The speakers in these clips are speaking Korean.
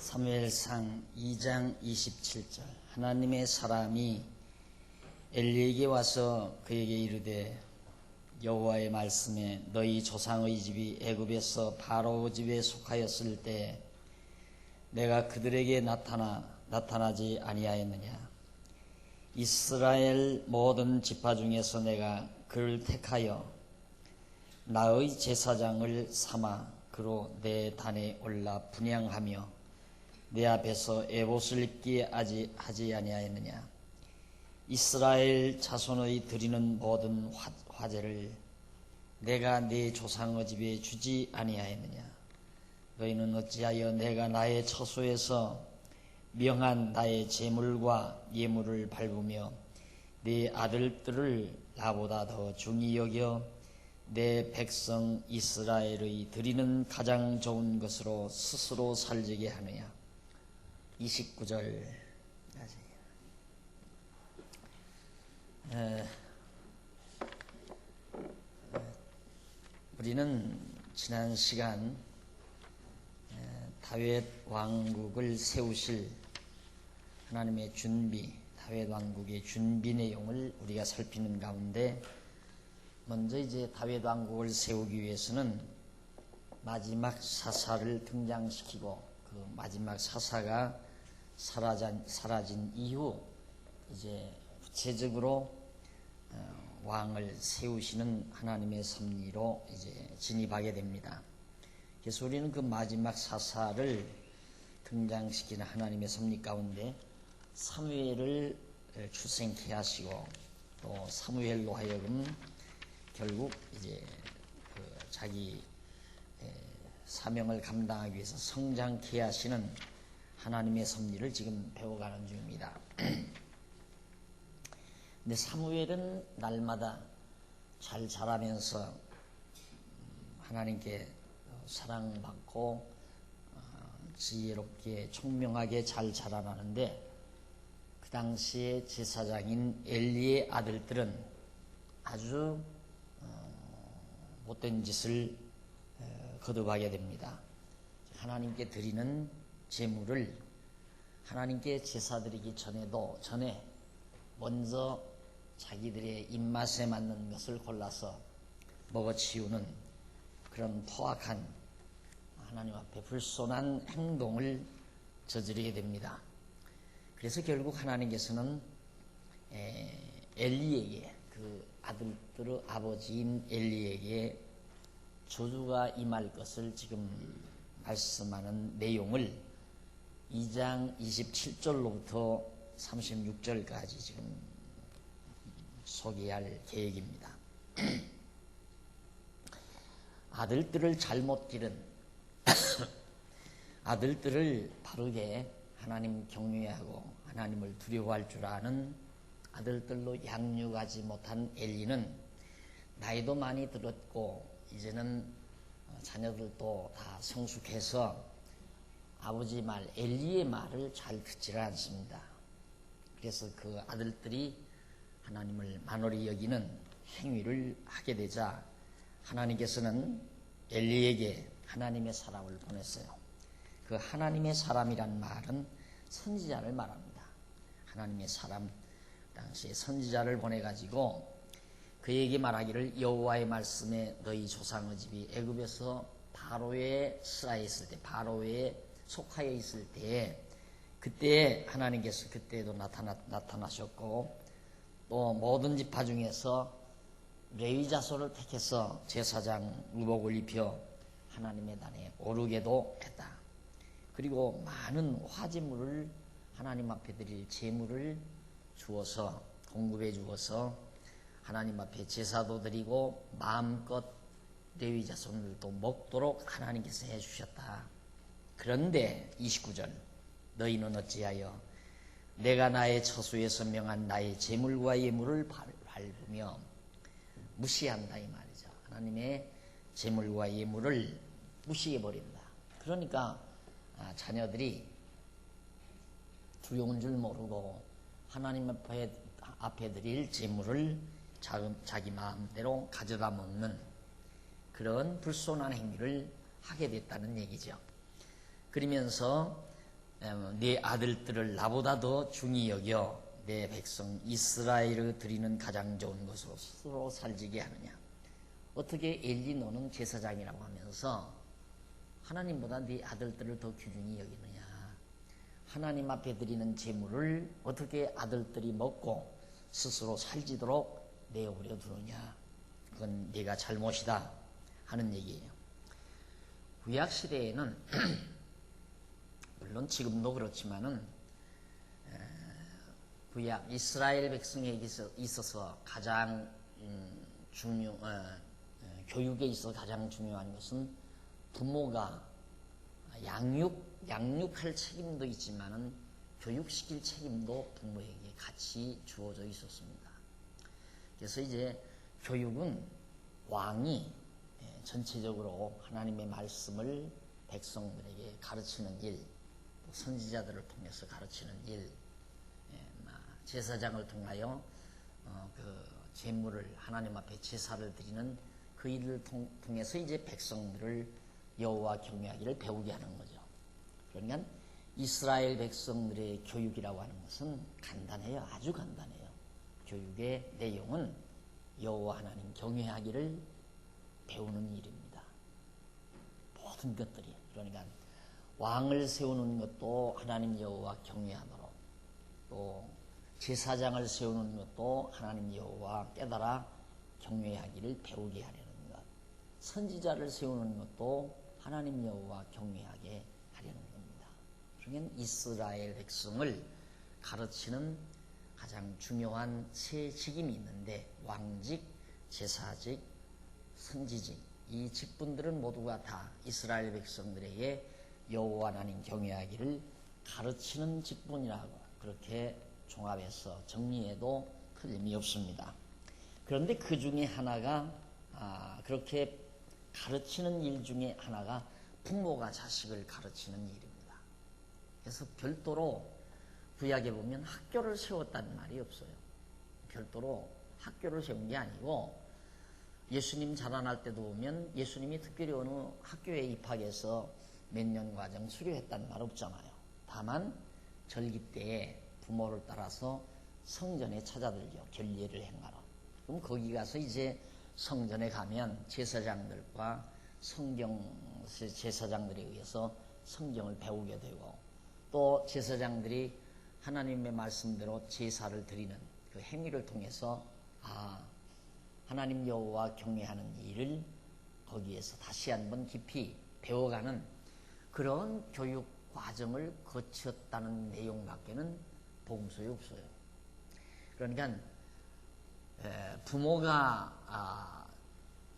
사무엘상 2장 27절. 하나님의 사람이 엘리에게 와서 그에게 이르되 여호와의 말씀에 너희 조상의 집이 애굽에서 바로 집에 속하였을 때 내가 그들에게 나타나지 아니하였느냐. 이스라엘 모든 지파 중에서 내가 그를 택하여 나의 제사장을 삼아 그로 내 단에 올라 분향하며 내 앞에서 에봇을 입게 하지 아니하였느냐. 이스라엘 자손의 드리는 모든 화제를 내가 네 조상의 집에 주지 아니하였느냐. 너희는 어찌하여 내가 나의 처소에서 명한 나의 제물과 예물을 밟으며 네 아들들을 나보다 더 중히 여겨 내 백성 이스라엘의 드리는 가장 좋은 것으로 스스로 살지게 하느냐. 29절. 우리는 지난 시간 다윗 왕국을 세우실 하나님의 준비, 다윗 왕국의 준비 내용을 우리가 살피는 가운데, 먼저 이제 다윗 왕국을 세우기 위해서는 마지막 사사를 등장시키고 그 마지막 사사가 사라진 이후 이제 구체적으로 왕을 세우시는 하나님의 섭리로 이제 진입하게 됩니다. 그래서 우리는 그 마지막 사사를 등장시키는 하나님의 섭리 가운데 사무엘을 출생케 하시고 또 사무엘로 하여금 결국 이제 자기 사명을 감당하기 위해서 성장케 하시는 하나님의 섭리를 지금 배워가는 중입니다. 근데 사무엘은 날마다 잘 자라면서 하나님께 사랑받고 지혜롭게 총명하게 잘 자라나는데, 그 당시에 제사장인 엘리의 아들들은 아주 못된 짓을 거듭하게 됩니다. 하나님께 드리는 제물을 하나님께 제사 드리기 전에 먼저 자기들의 입맛에 맞는 것을 골라서 먹어치우는 그런 포악한, 하나님 앞에 불손한 행동을 저지르게 됩니다. 그래서 결국 하나님께서는 엘리에게, 그 아들들의 아버지인 엘리에게 저주가 임할 것을 지금 말씀하는 내용을 2장 27절로부터 36절까지 지금 소개할 계획입니다. 아들들을 잘못 기른 아들들을 바르게 하나님 경외하고 하나님을 두려워할 줄 아는 아들들로 양육하지 못한 엘리는 나이도 많이 들었고 이제는 자녀들도 다 성숙해서 아버지 말, 엘리의 말을 잘 듣지를 않습니다. 그래서 그 아들들이 하나님을 만홀히 여기는 행위를 하게 되자 하나님께서는 엘리에게 하나님의 사람을 보냈어요. 그 하나님의 사람이란 말은 선지자를 말합니다. 하나님의 사람, 당시에 선지자를 보내가지고 그에게 말하기를 여호와의 말씀에 너희 조상의 집이 애굽에서 바로에 스라에 있을 때, 바로에 속하여 있을 때에, 그때 하나님께서 그때도 나타나셨고 또 모든 지파 중에서 레위 자손을 택해서 제사장 의복을 입혀 하나님의 단에 오르게도 했다. 그리고 많은 화제물을 하나님 앞에 드릴 제물을 주어서 공급해 주어서 하나님 앞에 제사도 드리고 마음껏 레위 자손들도 먹도록 하나님께서 해주셨다. 그런데 29절, 너희는 어찌하여 내가 나의 처소에서 명한 나의 제물과 예물을 밟으며 무시한다, 이 말이죠. 하나님의 제물과 예물을 무시해버린다. 그러니까 자녀들이 두려운 줄 모르고 하나님 앞에 드릴 제물을 자기 마음대로 가져다 먹는 그런 불손한 행위를 하게 됐다는 얘기죠. 그러면서 네 아들들을 나보다 더 중히 여겨 내 백성 이스라엘을 드리는 가장 좋은 것으로 스스로 살지게 하느냐. 어떻게 엘리 너는 제사장이라고 하면서 하나님보다 네 아들들을 더 귀중히 여기느냐. 하나님 앞에 드리는 제물을 어떻게 아들들이 먹고 스스로 살지도록 내어버려 두느냐. 그건 네가 잘못이다 하는 얘기예요. 구약시대에는 물론 지금도 그렇지만은 구약 이스라엘 백성에게 있어서 가장 교육에 있어 가장 중요한 것은 부모가 양육할 책임도 있지만은 교육시킬 책임도 부모에게 같이 주어져 있었습니다. 그래서 이제 교육은 왕이 전체적으로 하나님의 말씀을 백성들에게 가르치는 일, 선지자들을 통해서 가르치는 일, 제사장을 통하여 그 제물을 하나님 앞에 제사를 드리는 그 일을 통해서 이제 백성들을 여호와 경외하기를 배우게 하는 거죠. 그러니까 이스라엘 백성들의 교육이라고 하는 것은 간단해요. 아주 간단해요. 교육의 내용은 여호와 하나님 경외하기를 배우는 일입니다. 모든 것들이. 그러니까 왕을 세우는 것도 하나님 여호와 경외하도록, 또 제사장을 세우는 것도 하나님 여호와 깨달아 경외하기를 배우게 하려는 것, 선지자를 세우는 것도 하나님 여호와 경외하게 하려는 겁니다. 그러니까 이스라엘 백성을 가르치는 가장 중요한 세 직임이 있는데 왕직, 제사직, 선지직, 이 직분들은 모두가 다 이스라엘 백성들에게 여호와 하나님 경외하기를 가르치는 직분이라고 그렇게 종합해서 정리해도 틀림이 없습니다. 그런데 그 중에 하나가 그렇게 가르치는 일 중에 하나가 부모가 자식을 가르치는 일입니다. 그래서 별도로 구약에 보면 학교를 세웠다는 말이 없어요. 별도로 학교를 세운 게 아니고 예수님 자라날 때도 보면 예수님이 특별히 어느 학교에 입학해서 몇 년 과정 수료했다는 말 없잖아요. 다만 절기 때에 부모를 따라서 성전에 찾아들죠. 결례를 행하러. 그럼 거기 가서 이제 성전에 가면 제사장들과 제사장들에 의해서 성경을 배우게 되고, 또 제사장들이 하나님의 말씀대로 제사를 드리는 그 행위를 통해서 하나님 여호와 경외하는 일을 거기에서 다시 한번 깊이 배워가는 그런 교육 과정을 거쳤다는 내용밖에는 복음서에 없어요. 그러니까 부모가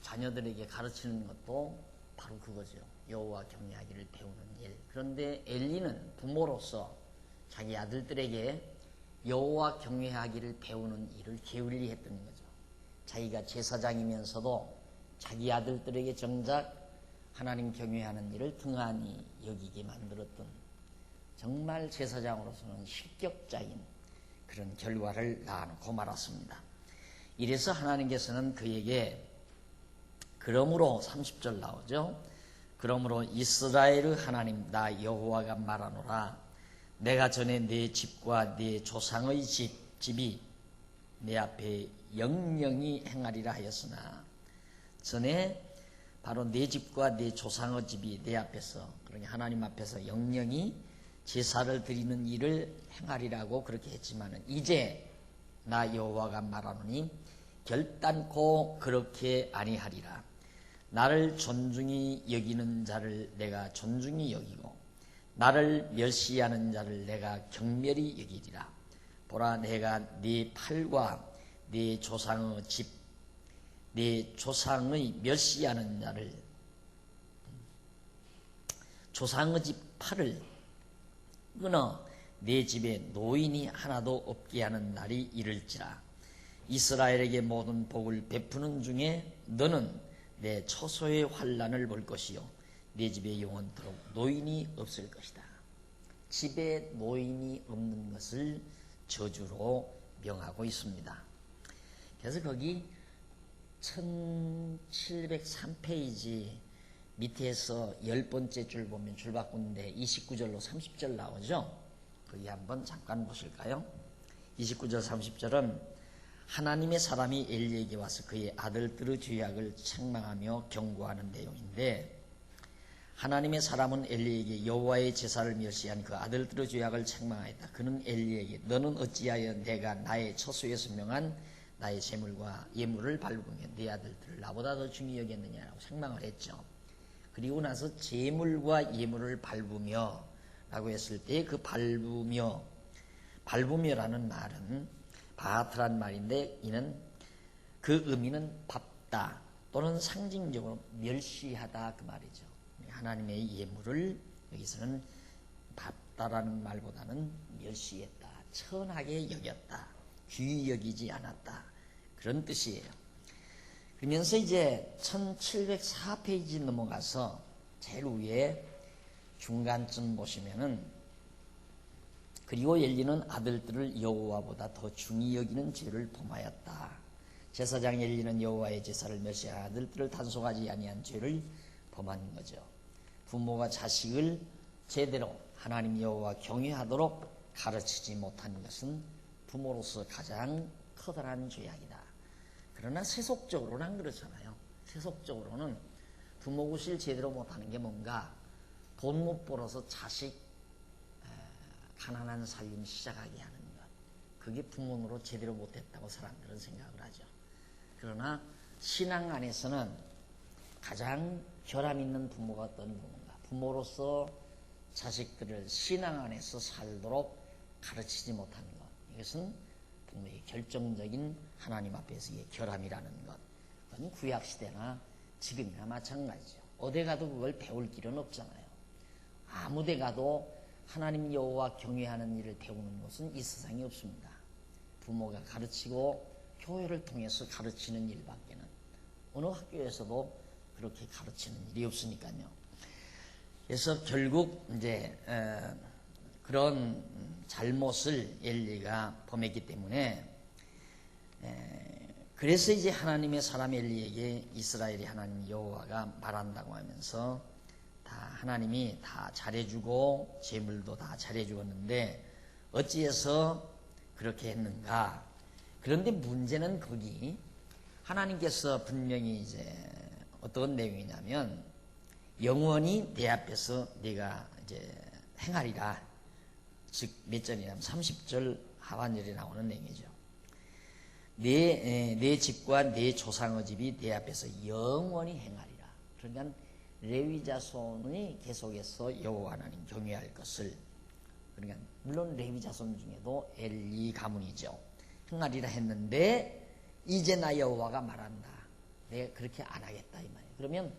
자녀들에게 가르치는 것도 바로 그거죠. 여호와 경외하기를 배우는 일. 그런데 엘리는 부모로서 자기 아들들에게 여호와 경외하기를 배우는 일을 게을리 했던 거죠. 자기가 제사장이면서도 자기 아들들에게 정작 하나님 경외하는 일을 등한히 여기게 만들었던, 정말 제사장으로서는 실격자인 그런 결과를 낳아놓고 말았습니다. 이래서 하나님께서는 그에게 그러므로 30절 나오죠. 그러므로 이스라엘의 하나님 나 여호와가 말하노라. 내가 전에 내 집과 내 조상의 집이 내 앞에 영영히 행하리라 하였으나, 전에 바로 내 집과 내 조상의 집이 내 앞에서, 그러니까 하나님 앞에서 영영히 제사를 드리는 일을 행하리라고 그렇게 했지만은 이제 나 여호와가 말하노니 결단코 그렇게 아니하리라. 나를 존중히 여기는 자를 내가 존중히 여기고 나를 멸시하는 자를 내가 경멸히 여기리라. 보라, 내가 네 팔과 네 조상의 집, 네 조상의 멸시하는 자를, 조상의 집 팔을 끊어 내 집에 노인이 하나도 없게 하는 날이 이를지라. 이스라엘에게 모든 복을 베푸는 중에 너는 내 처소의 환난을 볼 것이요 내 집에 영원토록 노인이 없을 것이다. 집에 노인이 없는 것을 저주로 명하고 있습니다. 그래서 거기 1703페이지 밑에서 10번째 줄 보면 줄 바꾼데 29절로 30절 나오죠. 거기 한번 잠깐 보실까요? 29절 30절은 하나님의 사람이 엘리에게 와서 그의 아들들의 죄악을 책망하며 경고하는 내용인데, 하나님의 사람은 엘리에게 여호와의 제사를 멸시한 그 아들들의 죄악을 책망하였다. 그는 엘리에게 너는 어찌하여 내가 나의 처소에서 명한 나의 제물과 예물을 밟으며 네 아들들을 나보다 더 중히 여겼느냐라고 책망을 했죠. 그리고 나서 제물과 예물을 밟으며 라고 했을 때 그 밟으며라는 말은 바트란 말인데, 이는 그 의미는 밟다 또는 상징적으로 멸시하다 그 말이죠. 하나님의 예물을 여기서는 밟다라는 말보다는 멸시했다, 천하게 여겼다, 귀히 여기지 않았다, 그런 뜻이에요. 그러면서 이제 1704페이지 넘어가서 제일 위에 중간쯤 보시면은 그리고 엘리는 아들들을 여호와보다 더 중히 여기는 죄를 범하였다. 제사장 엘리는 여호와의 제사를 멸시한 아들들을 단속하지 아니한 죄를 범한 거죠. 부모가 자식을 제대로 하나님 여호와 경외하도록 가르치지 못한 것은 부모로서 가장 커다란 죄악이다. 그러나 세속적으로는 안 그렇잖아요. 세속적으로는 부모 구실 제대로 못하는 게 뭔가 돈 못 벌어서 자식 가난한 살림 시작하게 하는 것, 그게 부모로 제대로 못했다고 사람들은 생각을 하죠. 그러나 신앙 안에서는 가장 결함 있는 부모가 어떤 부모인가? 부모로서 자식들을 신앙 안에서 살도록 가르치지 못하는 것, 이것은 부모의 결정적인 하나님 앞에서의 결함이라는 것. 그건 구약시대나 지금이나 마찬가지죠. 어디 가도 그걸 배울 길은 없잖아요. 아무 데 가도 하나님 여호와 경외하는 일을 배우는 곳은 이 세상에 없습니다. 부모가 가르치고 교회를 통해서 가르치는 일밖에는 어느 학교에서도 그렇게 가르치는 일이 없으니까요. 그래서 결국 이제 그런 잘못을 엘리가 범했기 때문에, 그래서 이제 하나님의 사람 엘리에게 이스라엘의 하나님 여호와가 말한다고 하면서 다 하나님이 다 잘해주고 제물도 다 잘해주었는데 어찌해서 그렇게 했는가? 그런데 문제는 거기 하나님께서 분명히 이제 어떤 내용이냐면, 영원히 내 앞에서 네가 이제 행하리라. 즉 몇 절이냐면 30절 하반절에 나오는 내용이죠. 내 집과 내 조상의 집이 내 앞에서 영원히 행하리라. 그러니까 레위 자손이 계속해서 여호와 하나님 경외할 것을, 그러니까 물론 레위 자손 중에도 엘리 가문이죠. 행하리라 했는데 이제 나 여호와가 말한다. 내가 그렇게 안 하겠다 이 말이에요. 그러면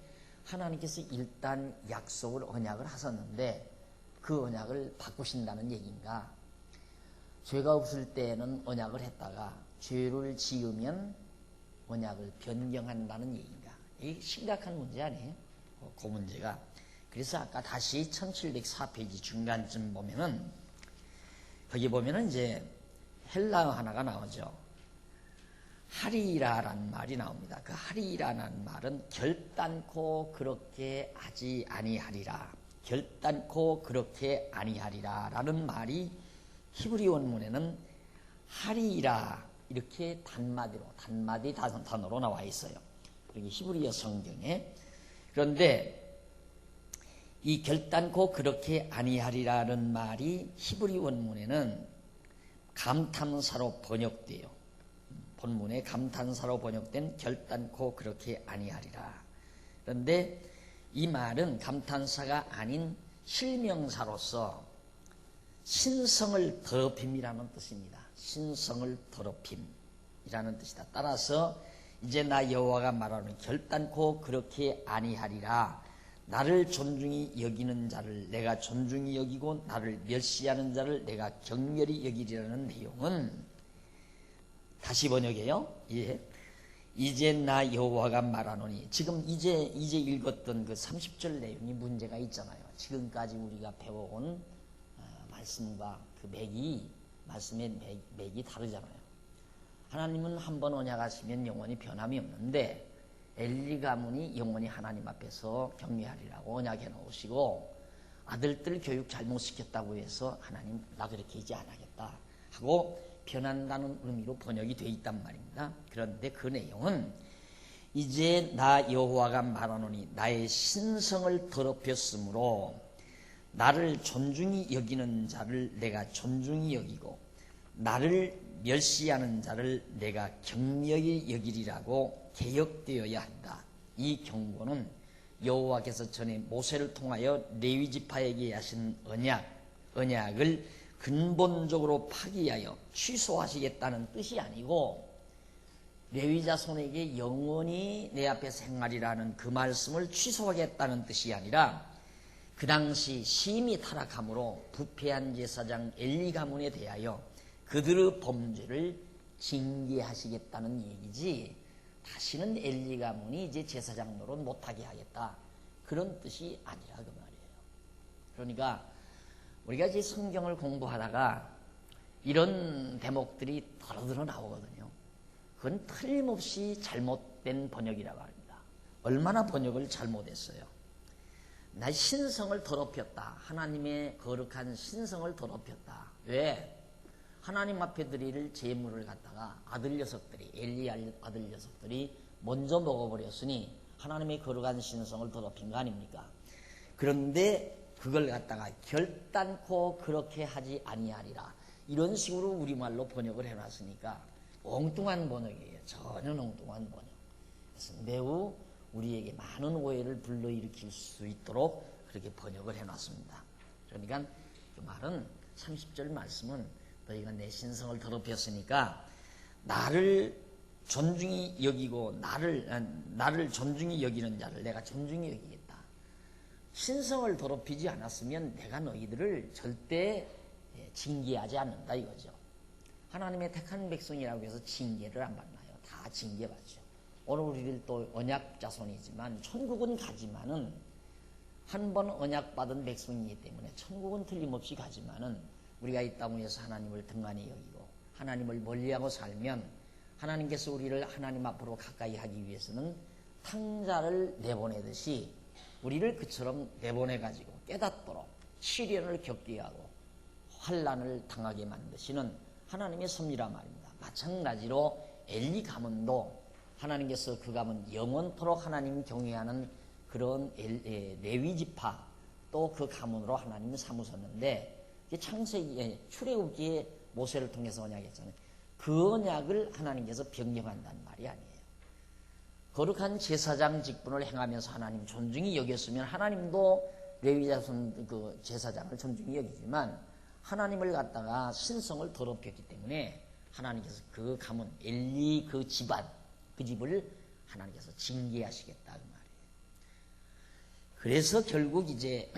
하나님께서 일단 약속을 언약을 하셨는데 그 언약을 바꾸신다는 얘기인가? 죄가 없을 때는 언약을 했다가 죄를 지으면 언약을 변경한다는 얘기인가? 이게 심각한 문제 아니에요? 그 문제가. 그래서 아까 다시 1704페이지 중간쯤 보면은 거기 보면은 이제 헬라어 하나가 나오죠. 하리라라는 말이 나옵니다. 그 하리라는 말은 결단코 그렇게 하지 아니하리라, 결단코 그렇게 아니하리라 라는 말이 히브리 원문에는 하리라 이렇게 단마디 단어로 나와 있어요. 그리고 히브리어 성경에. 그런데 이 결단코 그렇게 아니하리라는 말이 히브리 원문에는 감탄사로 번역돼요. 본문에 감탄사로 번역된 결단코 그렇게 아니하리라. 그런데 이 말은 감탄사가 아닌 실명사로서 신성을 더럽힘이라는 뜻입니다. 신성을 더럽힘이라는 뜻이다. 따라서 이제 나 여호와가 말하는 결단코 그렇게 아니하리라. 나를 존중히 여기는 자를 내가 존중히 여기고 나를 멸시하는 자를 내가 경멸히 여기리라는 내용은, 다시 번역해요. 예. 이제 나 여호와가 말하노니, 지금 이제 읽었던 그 30절 내용이 문제가 있잖아요. 지금까지 우리가 배워온 말씀과 그 말씀의 맥이 다르잖아요. 하나님은 한번 언약하시면 영원히 변함이 없는데 엘리 가문이 영원히 하나님 앞에서 경외하리라고 언약해 놓으시고, 아들들 교육 잘못시켰다고 해서 하나님 나 그렇게 이제 안 하겠다 하고 변한다는 의미로 번역이 되어 있단 말입니다. 그런데 그 내용은 이제 나 여호와가 말하노니 나의 신성을 더럽혔으므로 나를 존중히 여기는 자를 내가 존중히 여기고 나를 멸시하는 자를 내가 경멸히 여기리라고 개혁되어야 한다. 이 경고는 여호와께서 전에 모세를 통하여 레위 지파에게 하신 언약을 근본적으로 파기하여 취소하시겠다는 뜻이 아니고, 레위 자손에게 영원히 내 앞에서 행하리라는 그 말씀을 취소하겠다는 뜻이 아니라, 그 당시 심히 타락함으로 부패한 제사장 엘리 가문에 대하여 그들의 범죄를 징계하시겠다는 얘기지, 다시는 엘리 가문이 이제 제사장 노릇 못하게 하겠다, 그런 뜻이 아니라 그 말이에요. 그러니까 우리가 이제 성경을 공부하다가 이런 대목들이 더러더러 나오거든요. 그건 틀림없이 잘못된 번역이라고 합니다. 얼마나 번역을 잘못했어요. 나 신성을 더럽혔다. 하나님의 거룩한 신성을 더럽혔다. 왜? 하나님 앞에 드릴 제물을 갖다가 아들 녀석들이, 엘리 아들 녀석들이 먼저 먹어버렸으니 하나님의 거룩한 신성을 더럽힌 거 아닙니까? 그런데 그걸 갖다가 결단코 그렇게 하지 아니하리라, 이런 식으로 우리말로 번역을 해놨으니까 엉뚱한 번역이에요. 전혀 엉뚱한 번역. 그래서 매우 우리에게 많은 오해를 불러일으킬 수 있도록 그렇게 번역을 해놨습니다. 그러니까 그 말은 30절 말씀은 너희가 내 신성을 더럽혔으니까 나를 존중히 여기고 나를 존중히 여기는 자를 내가 존중히 여기겠다. 신성을 더럽히지 않았으면 내가 너희들을 절대 징계하지 않는다 이거죠. 하나님의 택한 백성이라고 해서 징계를 안 받나요? 다 징계받죠. 오늘 우리들 또 언약 자손이지만 천국은 가지만은 한 번 언약 받은 백성이기 때문에 천국은 틀림없이 가지만은 우리가 이 땅 위에서 하나님을 등한히 여기고 하나님을 멀리하고 살면 하나님께서 우리를 하나님 앞으로 가까이 하기 위해서는 탕자를 내보내듯이 우리를 그처럼 내보내가지고 깨닫도록 시련을 겪게 하고 환난을 당하게 만드시는 하나님의 섭리란 말입니다. 마찬가지로 엘리 가문도 하나님께서 그 가문 영원토록 하나님 경외하는 그런 레위 지파 또 그 가문으로 하나님을 삼으셨는데, 창세기에 출애굽기에 모세를 통해서 언약했잖아요. 그 언약을 하나님께서 변경한다는 말이 아니에요. 거룩한 제사장 직분을 행하면서 하나님 존중히 여겼으면 하나님도 레위 자손 그 제사장을 존중히 여기지만 하나님을 갖다가 신성을 더럽혔기 때문에 하나님께서 그 가문 엘리 그 집안 그 집을 하나님께서 징계하시겠다 그 말이에요. 그래서 결국 이제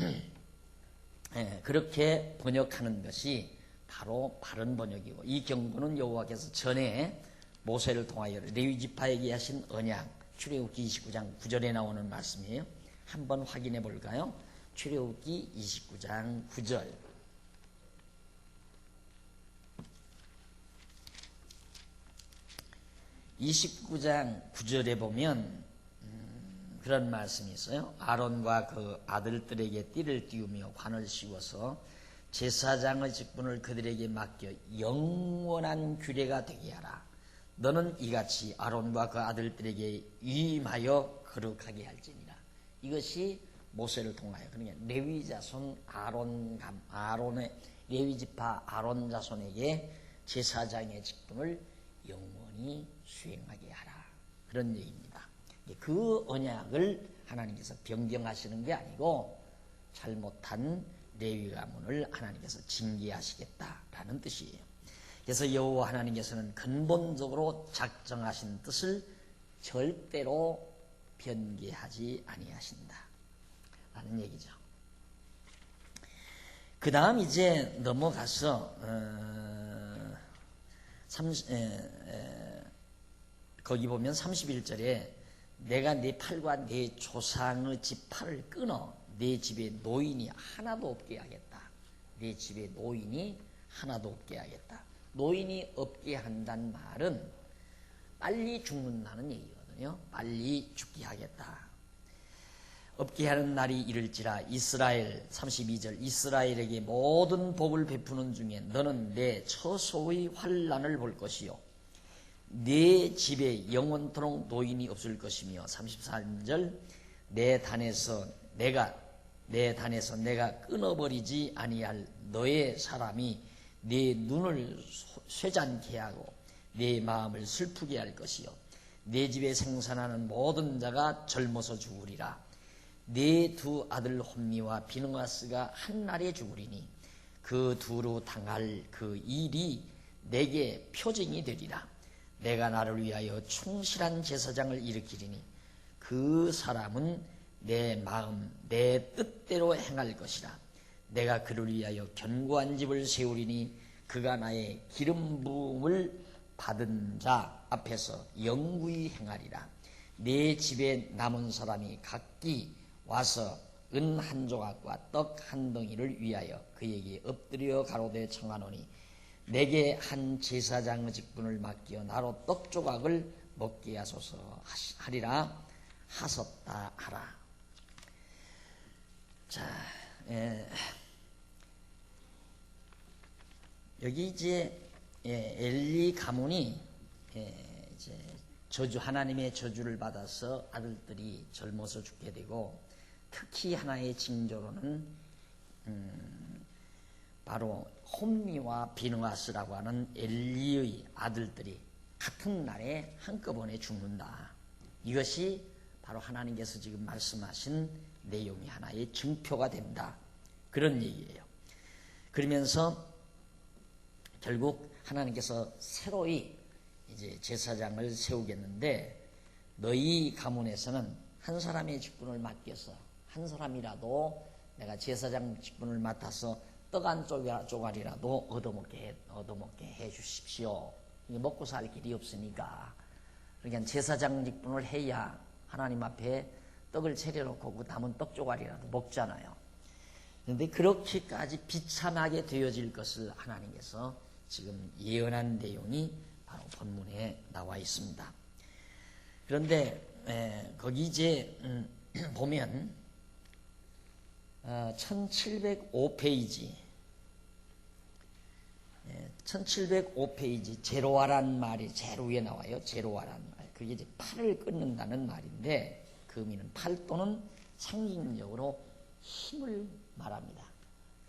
그렇게 번역하는 것이 바로 바른 번역이고, 이 경고는 여호와께서 전에 모세를 통하여 레위 지파에게 하신 언약, 출애굽기 29장 9절에 나오는 말씀이에요. 한번 확인해 볼까요? 출애굽기 29장 9절. 29장 9절에 보면 그런 말씀이 있어요. 아론과 그 아들들에게 띠를 띄우며 관을 씌워서 제사장의 직분을 그들에게 맡겨 영원한 규례가 되게 하라. 너는 이같이 아론과 그 아들들에게 위임하여 거룩하게 할지니라. 이것이 모세를 통하여, 그러니까 레위 자손 아론의 레위 지파 아론 자손에게 제사장의 직분을 영원히 수행하게 하라, 그런 얘기입니다. 그 언약을 하나님께서 변경하시는 게 아니고 잘못한 레위 가문을 하나님께서 징계하시겠다라는 뜻이에요. 그래서 여호와 하나님께서는 근본적으로 작정하신 뜻을 절대로 변개하지 아니하신다 라는 얘기죠. 그 다음 이제 넘어가서 거기 보면 31절에 내가 네 팔과 네 조상의 지팔을 끊어 네 집에 노인이 하나도 없게 하겠다. 네 집에 노인이 하나도 없게 하겠다. 노인이 없게 한다는 말은 빨리 죽는다는 얘기거든요. 빨리 죽게 하겠다. 없게 하는 날이 이를지라 이스라엘 32절 이스라엘에게 모든 복을 베푸는 중에 너는 내 처소의 환난을 볼 것이요 내 집에 영원토록 노인이 없을 것이며 33절 내 단에서 내가 끊어버리지 아니할 너의 사람이 내 눈을 쇠잔케 하고 내 마음을 슬프게 할 것이요 내 집에 생산하는 모든 자가 젊어서 죽으리라. 내 두 아들 홈니와 비느하스가 한날에 죽으리니 그 두루 당할 그 일이 내게 표징이 되리라. 내가 나를 위하여 충실한 제사장을 일으키리니 그 사람은 내 마음 내 뜻대로 행할 것이라. 내가 그를 위하여 견고한 집을 세우리니 그가 나의 기름 부음을 받은 자 앞에서 영구히 행하리라. 내 집에 남은 사람이 각기 와서 은 한 조각과 떡 한 덩이를 위하여 그에게 엎드려 가로되 청하노니 내게 한 제사장의 직분을 맡겨 나로 떡 조각을 먹게 하소서 하리라 하셨다 하라. 자, 여기 이제 엘리 가문이 이제 하나님의 저주를 받아서 아들들이 젊어서 죽게 되고 특히 하나의 징조로는 바로 홈니와 비느하스라고 하는 엘리의 아들들이 같은 날에 한꺼번에 죽는다. 이것이 바로 하나님께서 지금 말씀하신 내용이 하나의 증표가 된다. 그런 얘기예요. 그러면서 결국 하나님께서 새로이 이제 제사장을 세우겠는데 너희 가문에서는 한 사람의 직분을 맡겨서 한 사람이라도 내가 제사장 직분을 맡아서 떡 한 조각이라도 얻어먹게 해 주십시오. 이게 먹고 살 길이 없으니까. 그러니까 제사장 직분을 해야 하나님 앞에 떡을 차려놓고 그 남은 떡 조각이라도 먹잖아요. 그런데 그렇게까지 비참하게 되어질 것을 하나님께서 지금 예언한 내용이 바로 본문에 나와 있습니다. 그런데 거기 이제 보면 1705페이지 제로아란 말이 제일 위에 나와요. 제로아란 말. 그게 이제 팔을 끊는다는 말인데 그 의미는 팔 또는 상징적으로 힘을 말합니다.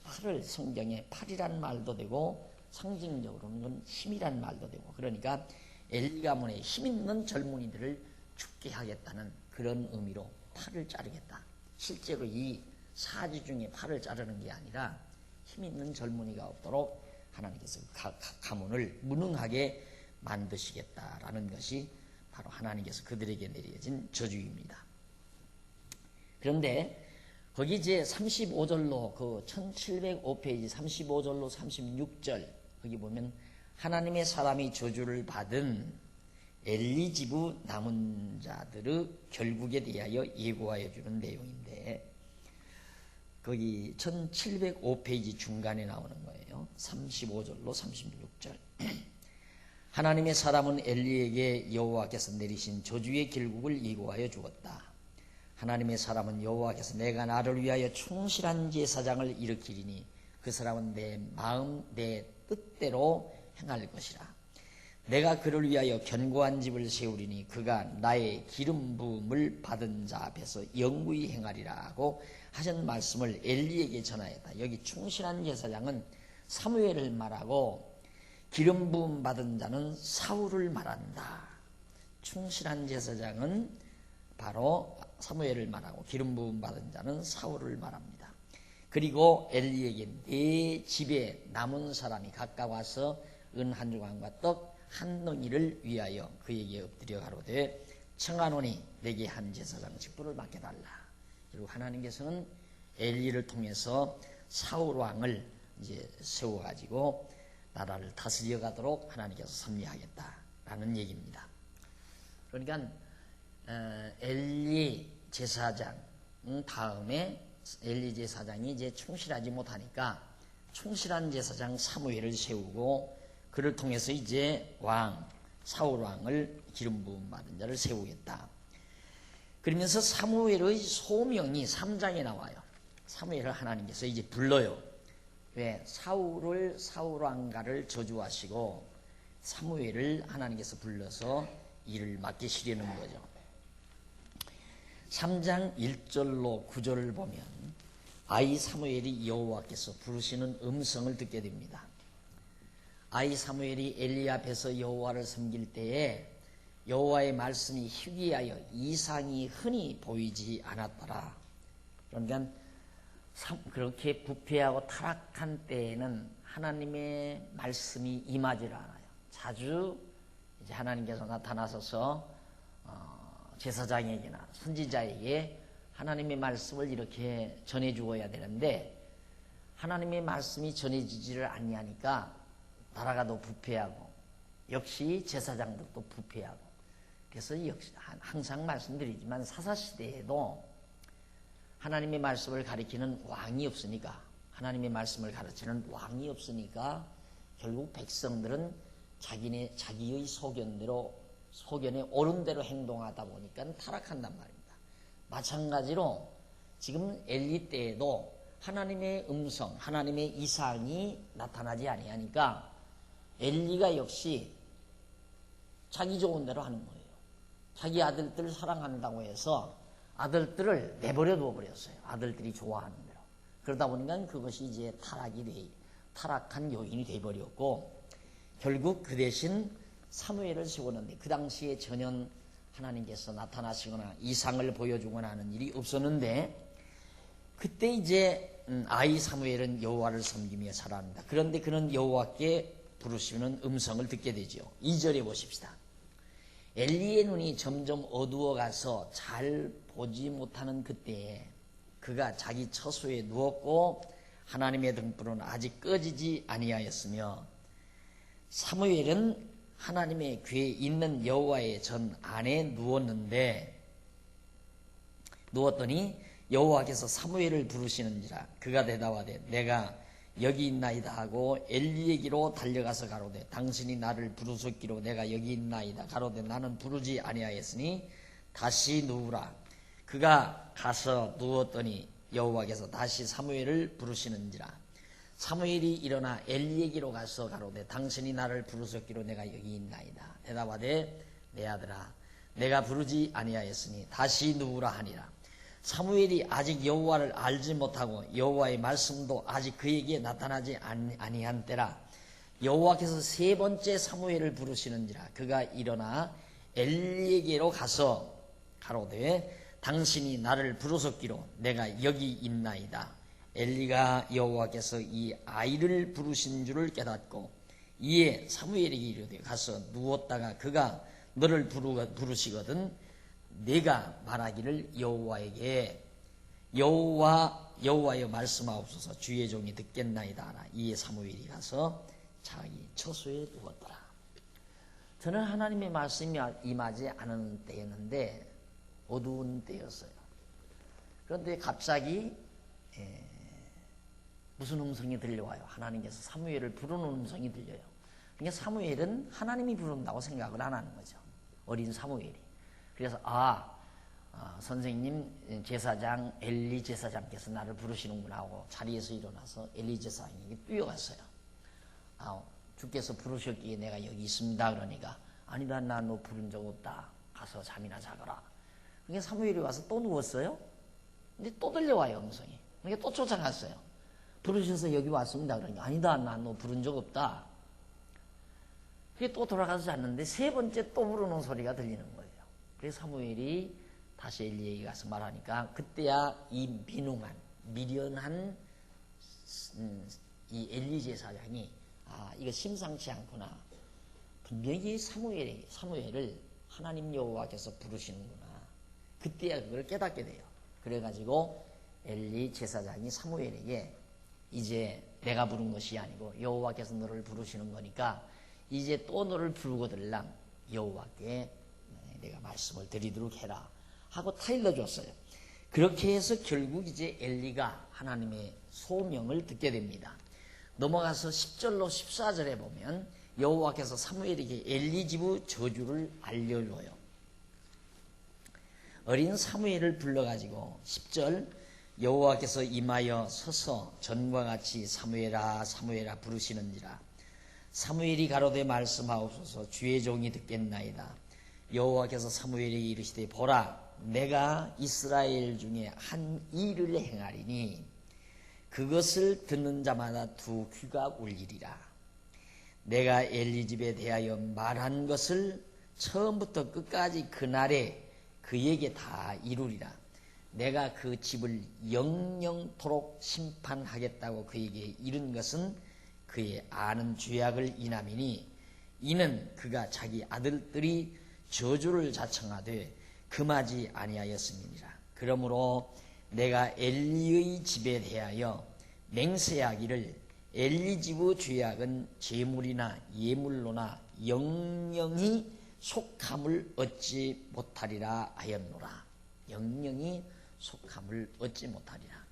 팔을 성경에 팔이란 말도 되고 상징적으로는 힘이란 말도 되고 그러니까 엘리 가문에 힘 있는 젊은이들을 죽게 하겠다는 그런 의미로 팔을 자르겠다. 실제로 이 사지 중에 팔을 자르는 게 아니라 힘 있는 젊은이가 없도록 하나님께서 가문을 무능하게 만드시겠다라는 것이 바로 하나님께서 그들에게 내려진 저주입니다. 그런데 거기 이제 35절로 그 1705페이지 35절로 36절 거기 보면 하나님의 사람이 저주를 받은 엘리 지부 남은 자들의 결국에 대하여 예고하여 주는 내용인데 거기 1705페이지 중간에 나오는 거예요. 35절로 36절. 하나님의 사람은 엘리에게 여호와께서 내리신 저주의 결국을 예고하여 주었다. 하나님의 사람은 여호와께서 내가 나를 위하여 충실한 제사장을 일으키리니 그 사람은 내 마음 내 뜻대로 행할 것이라. 내가 그를 위하여 견고한 집을 세우리니 그가 나의 기름 부음을 받은 자 앞에서 영구히 행하리라 하고 하신 말씀을 엘리에게 전하였다. 여기 충실한 제사장은 사무엘을 말하고 기름 부음 받은 자는 사울을 말한다. 충실한 제사장은 바로 사무엘을 말하고 기름 부음 받은 자는 사울을 말합니다. 그리고 엘리에게 내 집에 남은 사람이 가까워서 은 한 조각과 떡 한 덩이를 위하여 그에게 엎드려 가로되 청하노니 내게 한 제사장 직분을 맡겨달라. 그리고 하나님께서는 엘리를 통해서 사울 왕을 이제 세워가지고 나라를 다스려 가도록 하나님께서 섭리하겠다라는 얘기입니다. 그러니까 엘리 제사장 다음에 엘리 제사장이 이제 충실하지 못하니까 충실한 제사장 사무엘을 세우고 그를 통해서 이제 왕 사울 왕을 기름 부음 받은 자를 세우겠다. 그러면서 사무엘의 소명이 3장에 나와요. 사무엘을 하나님께서 이제 불러요. 왜? 사울 왕가를 저주하시고 사무엘을 하나님께서 불러서 일을 맡기시려는 거죠. 3장 1절로 9절을 보면 아이 사무엘이 여호와께서 부르시는 음성을 듣게 됩니다. 아이 사무엘이 엘리 앞에서 여호와를 섬길 때에 여호와의 말씀이 희귀하여 이상이 흔히 보이지 않았더라. 그러니까 그렇게 부패하고 타락한 때에는 하나님의 말씀이 임하지 않아요. 자주 이제 하나님께서 나타나셔서 제사장에게나 선지자에게 하나님의 말씀을 이렇게 전해 주어야 되는데 하나님의 말씀이 전해지지를 아니하니까 나라가 더 부패하고 역시 제사장들도 부패하고 그래서 역시 항상 말씀드리지만 사사시대에도 하나님의 말씀을 가리키는 왕이 없으니까 하나님의 말씀을 가르치는 왕이 없으니까 결국 백성들은 자기의 소견에 옳은 대로 행동하다 보니까 타락한단 말입니다. 마찬가지로 지금 엘리 때에도 하나님의 음성, 하나님의 이상이 나타나지 아니하니까 엘리가 역시 자기 좋은 대로 하는 거예요. 자기 아들들 사랑한다고 해서 아들들을 내버려 두어버렸어요. 아들들이 좋아하는 대로. 그러다 보니까 그것이 이제 타락한 요인이 되어버렸고 결국 그 대신 사무엘을 세웠는데 그 당시에 전혀 하나님께서 나타나시거나 이상을 보여주거나 하는 일이 없었는데 그때 이제 아이 사무엘은 여호와를 섬기며 살아갑니다. 그런데 그는 여호와께 부르시는 음성을 듣게 되죠. 2절에 보십시다. 엘리의 눈이 점점 어두워가서 잘 보지 못하는 그때에 그가 자기 처소에 누웠고 하나님의 등불은 아직 꺼지지 아니하였으며 사무엘은 하나님의 궤에 있는 여호와의 전 안에 누웠더니 여호와께서 사무엘을 부르시는지라 그가 대답하되 내가 여기 있나이다 하고 엘리에게로 달려가서 가로되 당신이 나를 부르셨기로 내가 여기 있나이다 가로되 나는 부르지 아니하였으니 다시 누우라. 그가 가서 누웠더니 여호와께서 다시 사무엘을 부르시는지라. 사무엘이 일어나 엘리에게로 가서 가로되 당신이 나를 부르셨기로 내가 여기 있나이다. 대답하되 내 아들아 내가 부르지 아니하였으니 다시 누우라 하니라. 사무엘이 아직 여호와를 알지 못하고 여호와의 말씀도 아직 그에게 나타나지 아니한 때라 여호와께서 세 번째 사무엘을 부르시는지라. 그가 일어나 엘리에게로 가서 가로되 당신이 나를 부르셨기로 내가 여기 있나이다. 엘리가 여호와께서 이 아이를 부르신 줄을 깨닫고 이에 사무엘에게 이르되 가서 누웠다가 그가 너를 부르시거든 내가 말하기를 여호와여 말씀하옵소서 주의 종이 듣겠나이다 하라. 이에 사무엘이 가서 자기 처소에 누웠더라. 저는 하나님의 말씀이 임하지 않은 때였는데 어두운 때였어요. 그런데 갑자기 무슨 음성이 들려와요. 하나님께서 사무엘을 부르는 음성이 들려요. 그러니까 사무엘은 하나님이 부른다고 생각을 안 하는 거죠. 어린 사무엘이. 그래서 선생님 제사장 엘리 제사장께서 나를 부르시는구나 하고 자리에서 일어나서 엘리 제사장에게 뛰어갔어요. 주께서 부르셨기에 내가 여기 있습니다. 그러니까 아니다 나 너 부른 적 없다. 가서 잠이나 자거라. 그러니까 사무엘이 와서 또 누웠어요. 근데 또 들려와요 음성이. 그러니까 또 쫓아갔어요. 부르셔서 여기 왔습니다. 그러니까 아니다 나 너 부른 적 없다. 그게 또 돌아가서 잤는데 세 번째 또 부르는 소리가 들리는 거예요. 그래서 사무엘이 다시 엘리에게 가서 말하니까 그때야 이 미련한 이 엘리 제사장이 이거 심상치 않구나. 분명히 사무엘을 하나님 여호와께서 부르시는구나. 그때야 그걸 깨닫게 돼요. 그래가지고 엘리 제사장이 사무엘에게 이제 내가 부른 것이 아니고 여호와께서 너를 부르시는 거니까 이제 또 너를 부르거들랑 여호와께 내가 말씀을 드리도록 해라 하고 타일러 줬어요. 그렇게 해서 결국 이제 엘리가 하나님의 소명을 듣게 됩니다. 넘어가서 10절로 14절에 보면 여호와께서 사무엘에게 엘리 집의 저주를 알려줘요. 어린 사무엘을 불러가지고 10절 여호와께서 임하여 서서 전과 같이 사무엘아 사무엘아 부르시는지라. 사무엘이 가로되 말씀하옵소서 주의 종이 듣겠나이다. 여호와께서 사무엘에게 이르시되 보라 내가 이스라엘 중에 한 일을 행하리니 그것을 듣는 자마다 두 귀가 울리리라. 내가 엘리 집에 대하여 말한 것을 처음부터 끝까지 그날에 그에게 다 이루리라. 내가 그 집을 영영토록 심판하겠다고 그에게 이른 것은 그의 아는 죄악을 인함이니 이는 그가 자기 아들들이 저주를 자청하되 금하지 아니하였음이니라. 그러므로 내가 엘리의 집에 대하여 맹세하기를 엘리 집의 죄악은 제물이나 예물로나 영영이 속함을 얻지 못하리라 하였노라. 영영이 속함을 얻지 못하리라.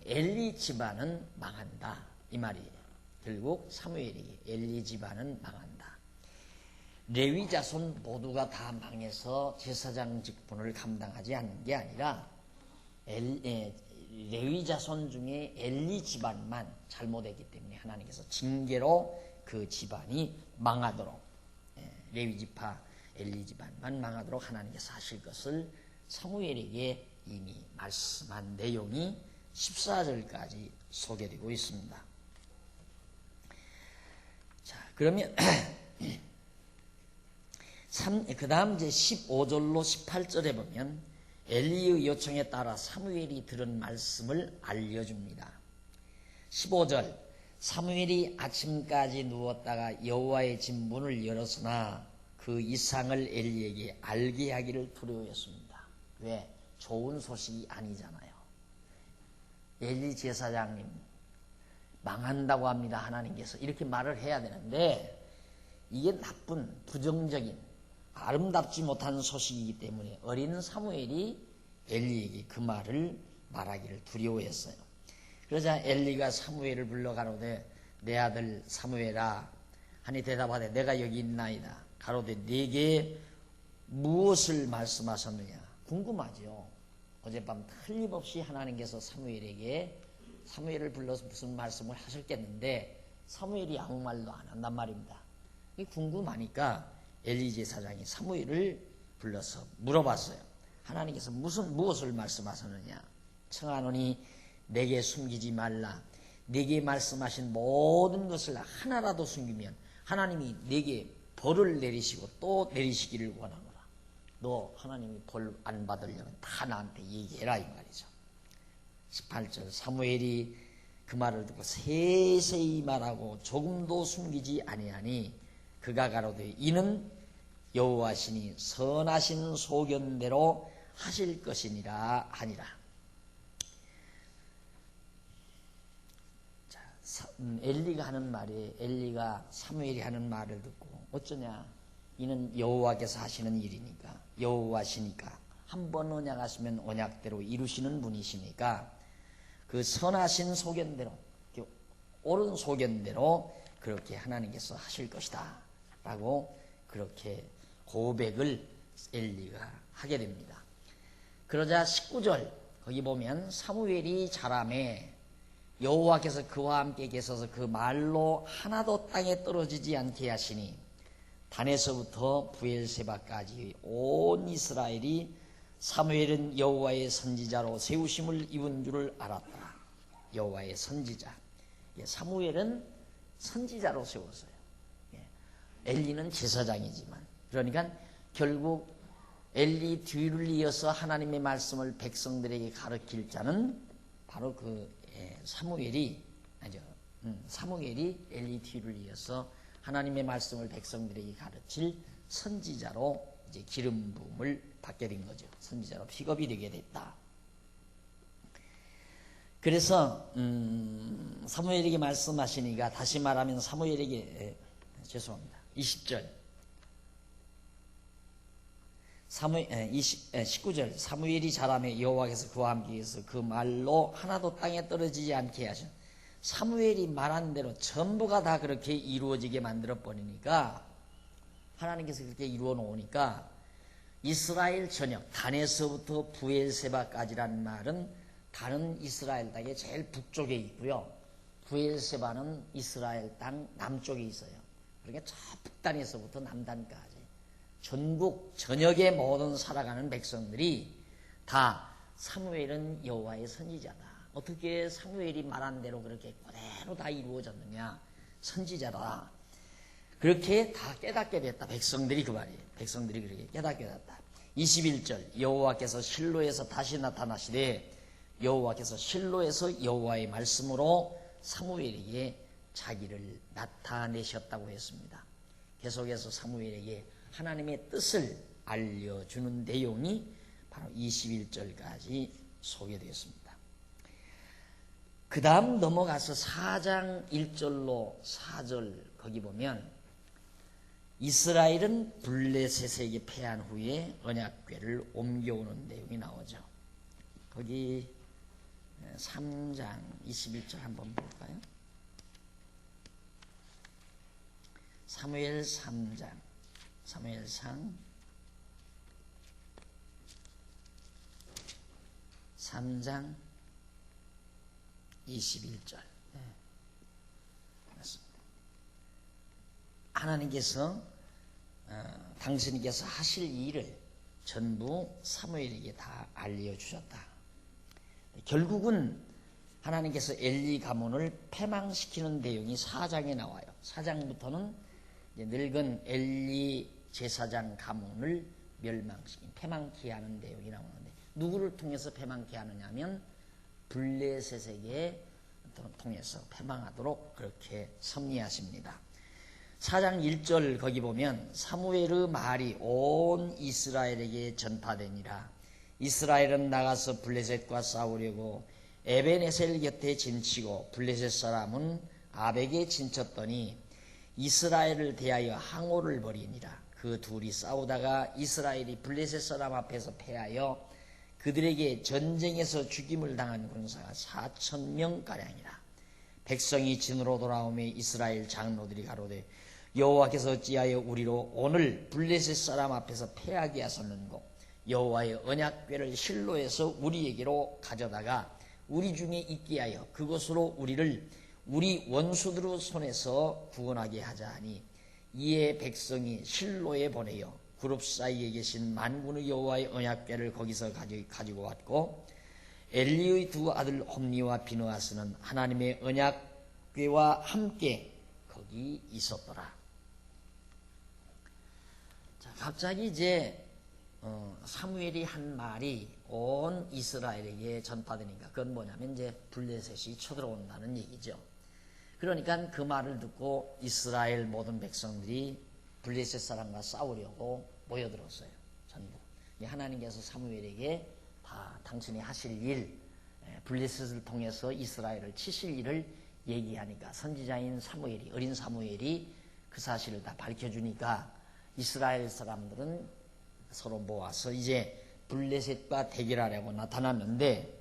엘리 집안은 망한다 이 말이에요. 결국 사무엘이 엘리 집안은 망한다. 레위 자손 모두가 다 망해서 제사장 직분을 감당하지 않는 게 아니라 레위 자손 중에 엘리 집안만 잘못했기 때문에 하나님께서 징계로 그 집안이 망하도록 레위 지파 엘리 집안만 망하도록 하나님께서 하실 것을 사무엘에게 이미 말씀한 내용이 14절까지 소개되고 있습니다. 자, 그러면 그 다음 이제 15절로 18절에 보면 엘리의 요청에 따라 사무엘이 들은 말씀을 알려줍니다. 15절 사무엘이 아침까지 누웠다가 여호와의 집 문을 열었으나 그 이상을 엘리에게 알게 하기를 두려워했습니다. 왜? 좋은 소식이 아니잖아요. 엘리 제사장님 망한다고 합니다. 하나님께서 이렇게 말을 해야 되는데 이게 나쁜 부정적인 아름답지 못한 소식이기 때문에 어린 사무엘이 엘리에게 그 말을 말하기를 두려워했어요. 그러자 엘리가 사무엘을 불러 가로되 내 아들 사무엘아 하니 대답하되 내가 여기 있나이다. 가로되 네게 무엇을 말씀하셨느냐. 궁금하죠. 어젯밤 틀림없이 하나님께서 사무엘을 불러서 무슨 말씀을 하셨겠는데 사무엘이 아무 말도 안 한단 말입니다. 이게 궁금하니까 엘리 제사장이 사무엘을 불러서 물어봤어요. 하나님께서 무엇을 말씀하셨느냐. 청하노니 내게 숨기지 말라. 내게 말씀하신 모든 것을 하나라도 숨기면 하나님이 내게 벌을 내리시고 또 내리시기를 원하노라. 너 하나님이 벌 안 받으려면 다 나한테 얘기해라 이 말이죠. 18절 사무엘이 그 말을 듣고 세세히 말하고 조금도 숨기지 아니하니 그가 가로되 이는 여호와시니 선하신 소견대로 하실 것이니라 하니라. 자, 엘리가 사무엘이 하는 말을 듣고 어쩌냐. 이는 여호와께서 하시는 일이니까 여호와시니까 한 번 언약하시면 언약대로 이루시는 분이시니까 그 선하신 소견대로 옳은 소견대로 그렇게 하나님께서 하실 것이다 라고 그렇게 고백을 엘리가 하게 됩니다. 그러자 19절 거기 보면 사무엘이 자라매 여호와께서 그와 함께 계셔서 그 말로 하나도 땅에 떨어지지 않게 하시니 단에서부터 부엘세바까지 온 이스라엘이 사무엘은 여호와의 선지자로 세우심을 입은 줄을 알았다. 여호와의 선지자. 사무엘은 선지자로 세웠어요. 엘리는 제사장이지만 그러니까 결국 엘리 뒤를 이어서 하나님의 말씀을 백성들에게 가르칠 자는 바로 그 사무엘이 엘리 뒤를 이어서 하나님의 말씀을 백성들에게 가르칠 선지자로 이제 기름 부음을 받게 된 거죠. 선지자로 픽업이 되게 됐다. 그래서 사무엘에게 말씀하시니까 다시 말하면 사무엘에게 20절 19절 사무엘이 자라매 여호와께서 그와 함께 계셔서 그 말로 하나도 땅에 떨어지지 않게 하신 사무엘이 말한 대로 전부가 다 그렇게 이루어지게 만들어 버리니까, 하나님께서 그렇게 이루어 놓으니까 이스라엘 전역 단에서부터 부엘세바까지란 말은 단은 이스라엘 땅의 제일 북쪽에 있고요, 부엘세바는 이스라엘 땅 남쪽에 있어요. 그러니까 저 북단에서부터 남단까지 전국 전역의 모든 살아가는 백성들이 다 사무엘은 여호와의 선지자다. 어떻게 사무엘이 말한 대로 그렇게 그대로 다 이루어졌느냐, 선지자다. 그렇게 다 깨닫게 됐다. 백성들이 그 말이에요. 백성들이 그렇게 깨닫게 됐다. 21절 여호와께서 실로에서 다시 나타나시되, 여호와께서 실로에서 여호와의 말씀으로 사무엘에게 자기를 나타내셨다고 했습니다. 계속해서 사무엘에게 하나님의 뜻을 알려주는 내용이 바로 21절까지 소개되었습니다. 그 다음 넘어가서 4장 1절로 4절 거기 보면 이스라엘은 블레셋에게 패한 후에 언약궤를 옮겨오는 내용이 나오죠. 거기 3장 21절 한번 볼까요? 사무엘상 3장 21절. 맞습니다. 하나님께서 당신께서 하실 일을 전부 사무엘에게 다 알려주셨다. 결국은 하나님께서 엘리 가문을 패망시키는 내용이 4장에 나와요. 4장부터는 늙은 엘리 제사장 가문을 멸망시킨, 패망케 하는 내용이 나오는데, 누구를 통해서 패망케 하느냐면 블레셋에게 통해서 패망하도록 그렇게 섭리하십니다. 4장 1절 거기 보면 사무엘의 말이 온 이스라엘에게 전파되니라. 이스라엘은 나가서 블레셋과 싸우려고 에벤에셀 곁에 진치고 블레셋 사람은 아벡에 진쳤더니 이스라엘을 대하여 항오를 벌이니라. 그 둘이 싸우다가 이스라엘이 블레셋 사람 앞에서 패하여 그들에게 전쟁에서 죽임을 당한 군사가 4,000명가량이라. 백성이 진으로 돌아오며 이스라엘 장로들이 가로되 여호와께서 어찌하여 우리로 오늘 블레셋 사람 앞에서 패하게 하셨는고, 여호와의 언약궤를 실로에서 우리에게로 가져다가 우리 중에 있게 하여 그것으로 우리를 우리 원수들의 손에서 구원하게 하자 하니, 이에 백성이 실로에 보내어 그룹 사이에 계신 만군의 여호와의 언약궤를 거기서 가지고 왔고, 엘리의 두 아들 홈니와 비느하스는 하나님의 언약궤와 함께 거기 있었더라. 자, 갑자기 이제 사무엘이 한 말이 온 이스라엘에게 전파되니까, 그건 뭐냐면 이제 블레셋이 쳐들어온다는 얘기죠. 그러니까 그 말을 듣고 이스라엘 모든 백성들이 블레셋 사람과 싸우려고 모여들었어요. 전부. 하나님께서 사무엘에게 다 당신이 하실 일, 블레셋을 통해서 이스라엘을 치실 일을 얘기하니까, 선지자인 사무엘이, 어린 사무엘이 그 사실을 다 밝혀주니까 이스라엘 사람들은 서로 모아서 이제 블레셋과 대결하려고 나타났는데,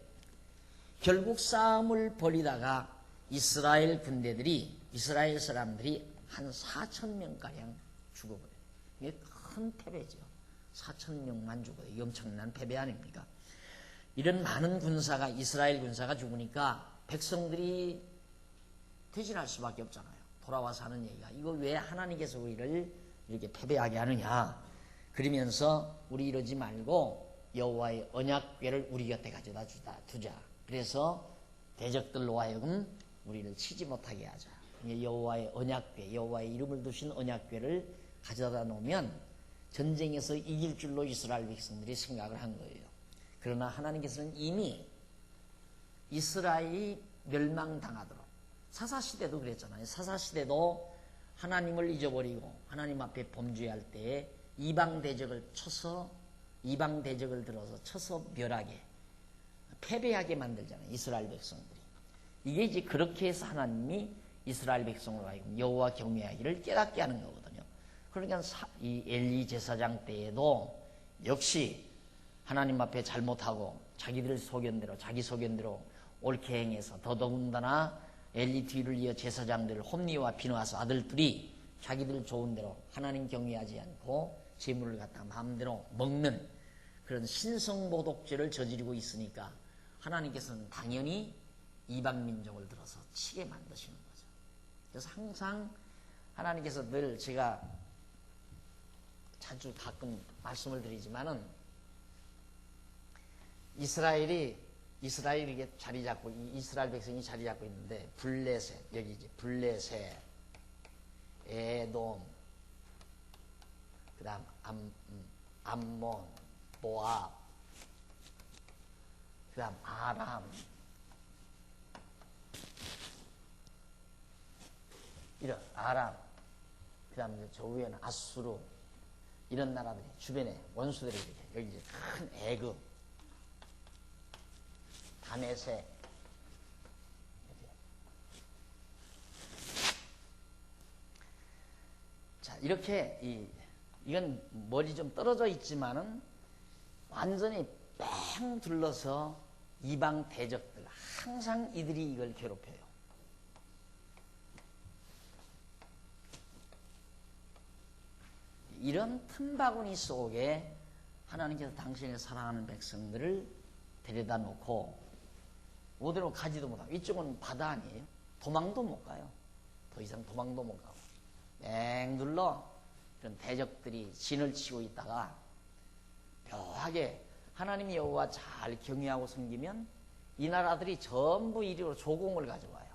결국 싸움을 벌이다가 이스라엘 군대들이, 이스라엘 사람들이 한 4,000명가량 죽어버려요. 이게 큰 패배죠. 4,000명만 죽어요. 엄청난 패배 아닙니까? 이런 많은 군사가, 이스라엘 군사가 죽으니까 백성들이 퇴진할 수밖에 없잖아요. 돌아와서 하는 얘기가, 이거 왜 하나님께서 우리를 이렇게 패배하게 하느냐. 그러면서 우리 이러지 말고 여호와의 언약궤를 우리 곁에 가져다 두자. 그래서 대적들로 하여금 우리를 치지 못하게 하자. 여호와의 언약궤, 여호와의 이름을 두신 언약궤를 가져다 놓으면 전쟁에서 이길 줄로 이스라엘 백성들이 생각을 한 거예요. 그러나 하나님께서는 이미 이스라엘이 멸망당하도록, 사사시대도 그랬잖아요. 사사시대도 하나님을 잊어버리고 하나님 앞에 범죄할 때에 이방 대적을 들어서 쳐서 멸하게, 패배하게 만들잖아요. 이스라엘 백성들이. 이게 이제 그렇게 해서 하나님이 이스라엘 백성으로 하여금 여호와 경외하기를 깨닫게 하는 거거든요. 그러니까 이 엘리 제사장 때에도 역시 하나님 앞에 잘못하고 자기들 소견대로, 자기 소견대로 옳게 행해서 더더군다나 엘리 뒤를 이어 제사장들 홈니와 비느하스 아들들이 자기들 좋은 대로 하나님 경외하지 않고 재물을 갖다가 마음대로 먹는 그런 신성모독죄를 저지르고 있으니까 하나님께서는 당연히 이방 민족을 들어서 치게 만드시는 거죠. 그래서 항상 하나님께서 늘 제가 자주 가끔 말씀을 드리지만은 이스라엘이 자리 잡고 이스라엘 백성이 자리 잡고 있는데 블레셋 여기 이제 블레셋, 에돔, 그다음 암몬, 모압, 그다음 아람, 이런 아람, 그다음 저 위에는 아수르 이런 나라들이 주변에 원수들이 이렇게 여기 이제 큰 애굽, 다메섹 자 이렇게 이건 멀리 좀 떨어져 있지만은 완전히 뺑 둘러서 이방 대적들 항상 이들이 이걸 괴롭혀요. 이런 틈바구니 속에 하나님께서 당신의 사랑하는 백성들을 데려다 놓고 어디로 가지도 못하고 이쪽은 바다 아니에요. 도망도 못 가요. 더 이상 도망도 못 가고 맹 둘러 그런 대적들이 진을 치고 있다가 묘하게 하나님 여호와 잘 경외하고 섬기면 이 나라들이 전부 이리로 조공을 가져와요.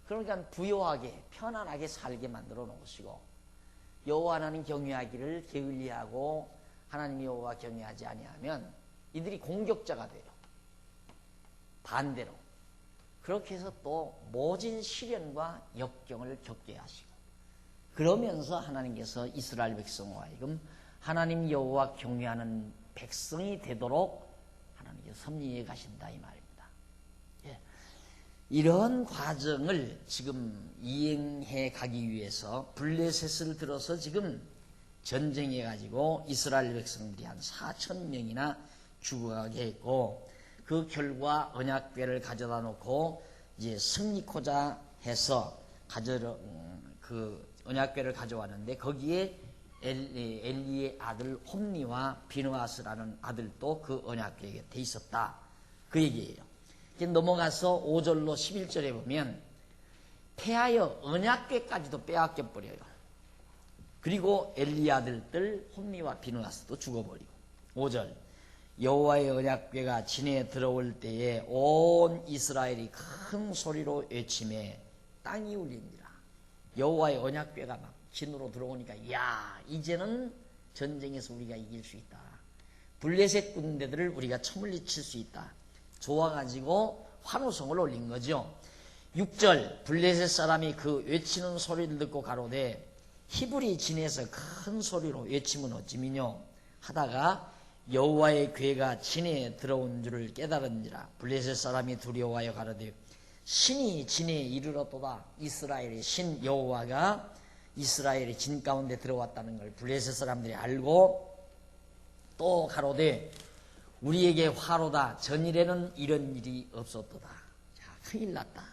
그러니까 부요하게 편안하게 살게 만들어 놓으시고 여호와 하나님 경외하기를 게을리하고 하나님 여호와 경외하지 아니하면 이들이 공격자가 돼요. 반대로 그렇게 해서 또 모진 시련과 역경을 겪게 하시고 그러면서 하나님께서 이스라엘 백성과 하여금 하나님 여호와 경외하는 백성이 되도록 하나님께서 섭리해 가신다 이 말입니다. 예. 이런 과정을 지금 이행해 가기 위해서 블레셋을 들어서 지금 전쟁해 가지고 이스라엘 백성들이 한 4,000명이나 죽어가게 했고 그 결과 언약궤를 가져다 놓고 이제 승리코자 해서 그 언약궤를 가져왔는데 거기에 엘리의 아들 홈니와 비느하스라는 아들도 그 언약궤 곁에 있었다. 그 얘기예요. 이제 넘어가서 5절로 11절에 보면 패하여 언약궤까지도 빼앗겨 버려요. 그리고 엘리 아들들 홈니와 비느하스도 죽어버리고 5절 여호와의 언약궤가 진에 들어올 때에 온 이스라엘이 큰 소리로 외치매 땅이 울리니라. 여호와의 언약궤가 막 진으로 들어오니까 야 이제는 전쟁에서 우리가 이길 수 있다. 블레셋 군대들을 우리가 쳐물리칠 수 있다. 좋아가지고 환호성을 올린 거죠. 6절 블레셋 사람이 그 외치는 소리를 듣고 가로되 히브리 진에서 큰 소리로 외치면 어찌미뇨 하다가 여호와의 궤가 진에 들어온 줄을 깨달은지라. 블레셋 사람이 두려워하여 가로되 신이 진에 이르렀도다. 이스라엘의 신 여호와가 이스라엘의 진 가운데 들어왔다는 걸 블레셋 사람들이 알고 또 가로되 우리에게 화로다. 전일에는 이런 일이 없었도다. 자, 큰일 났다.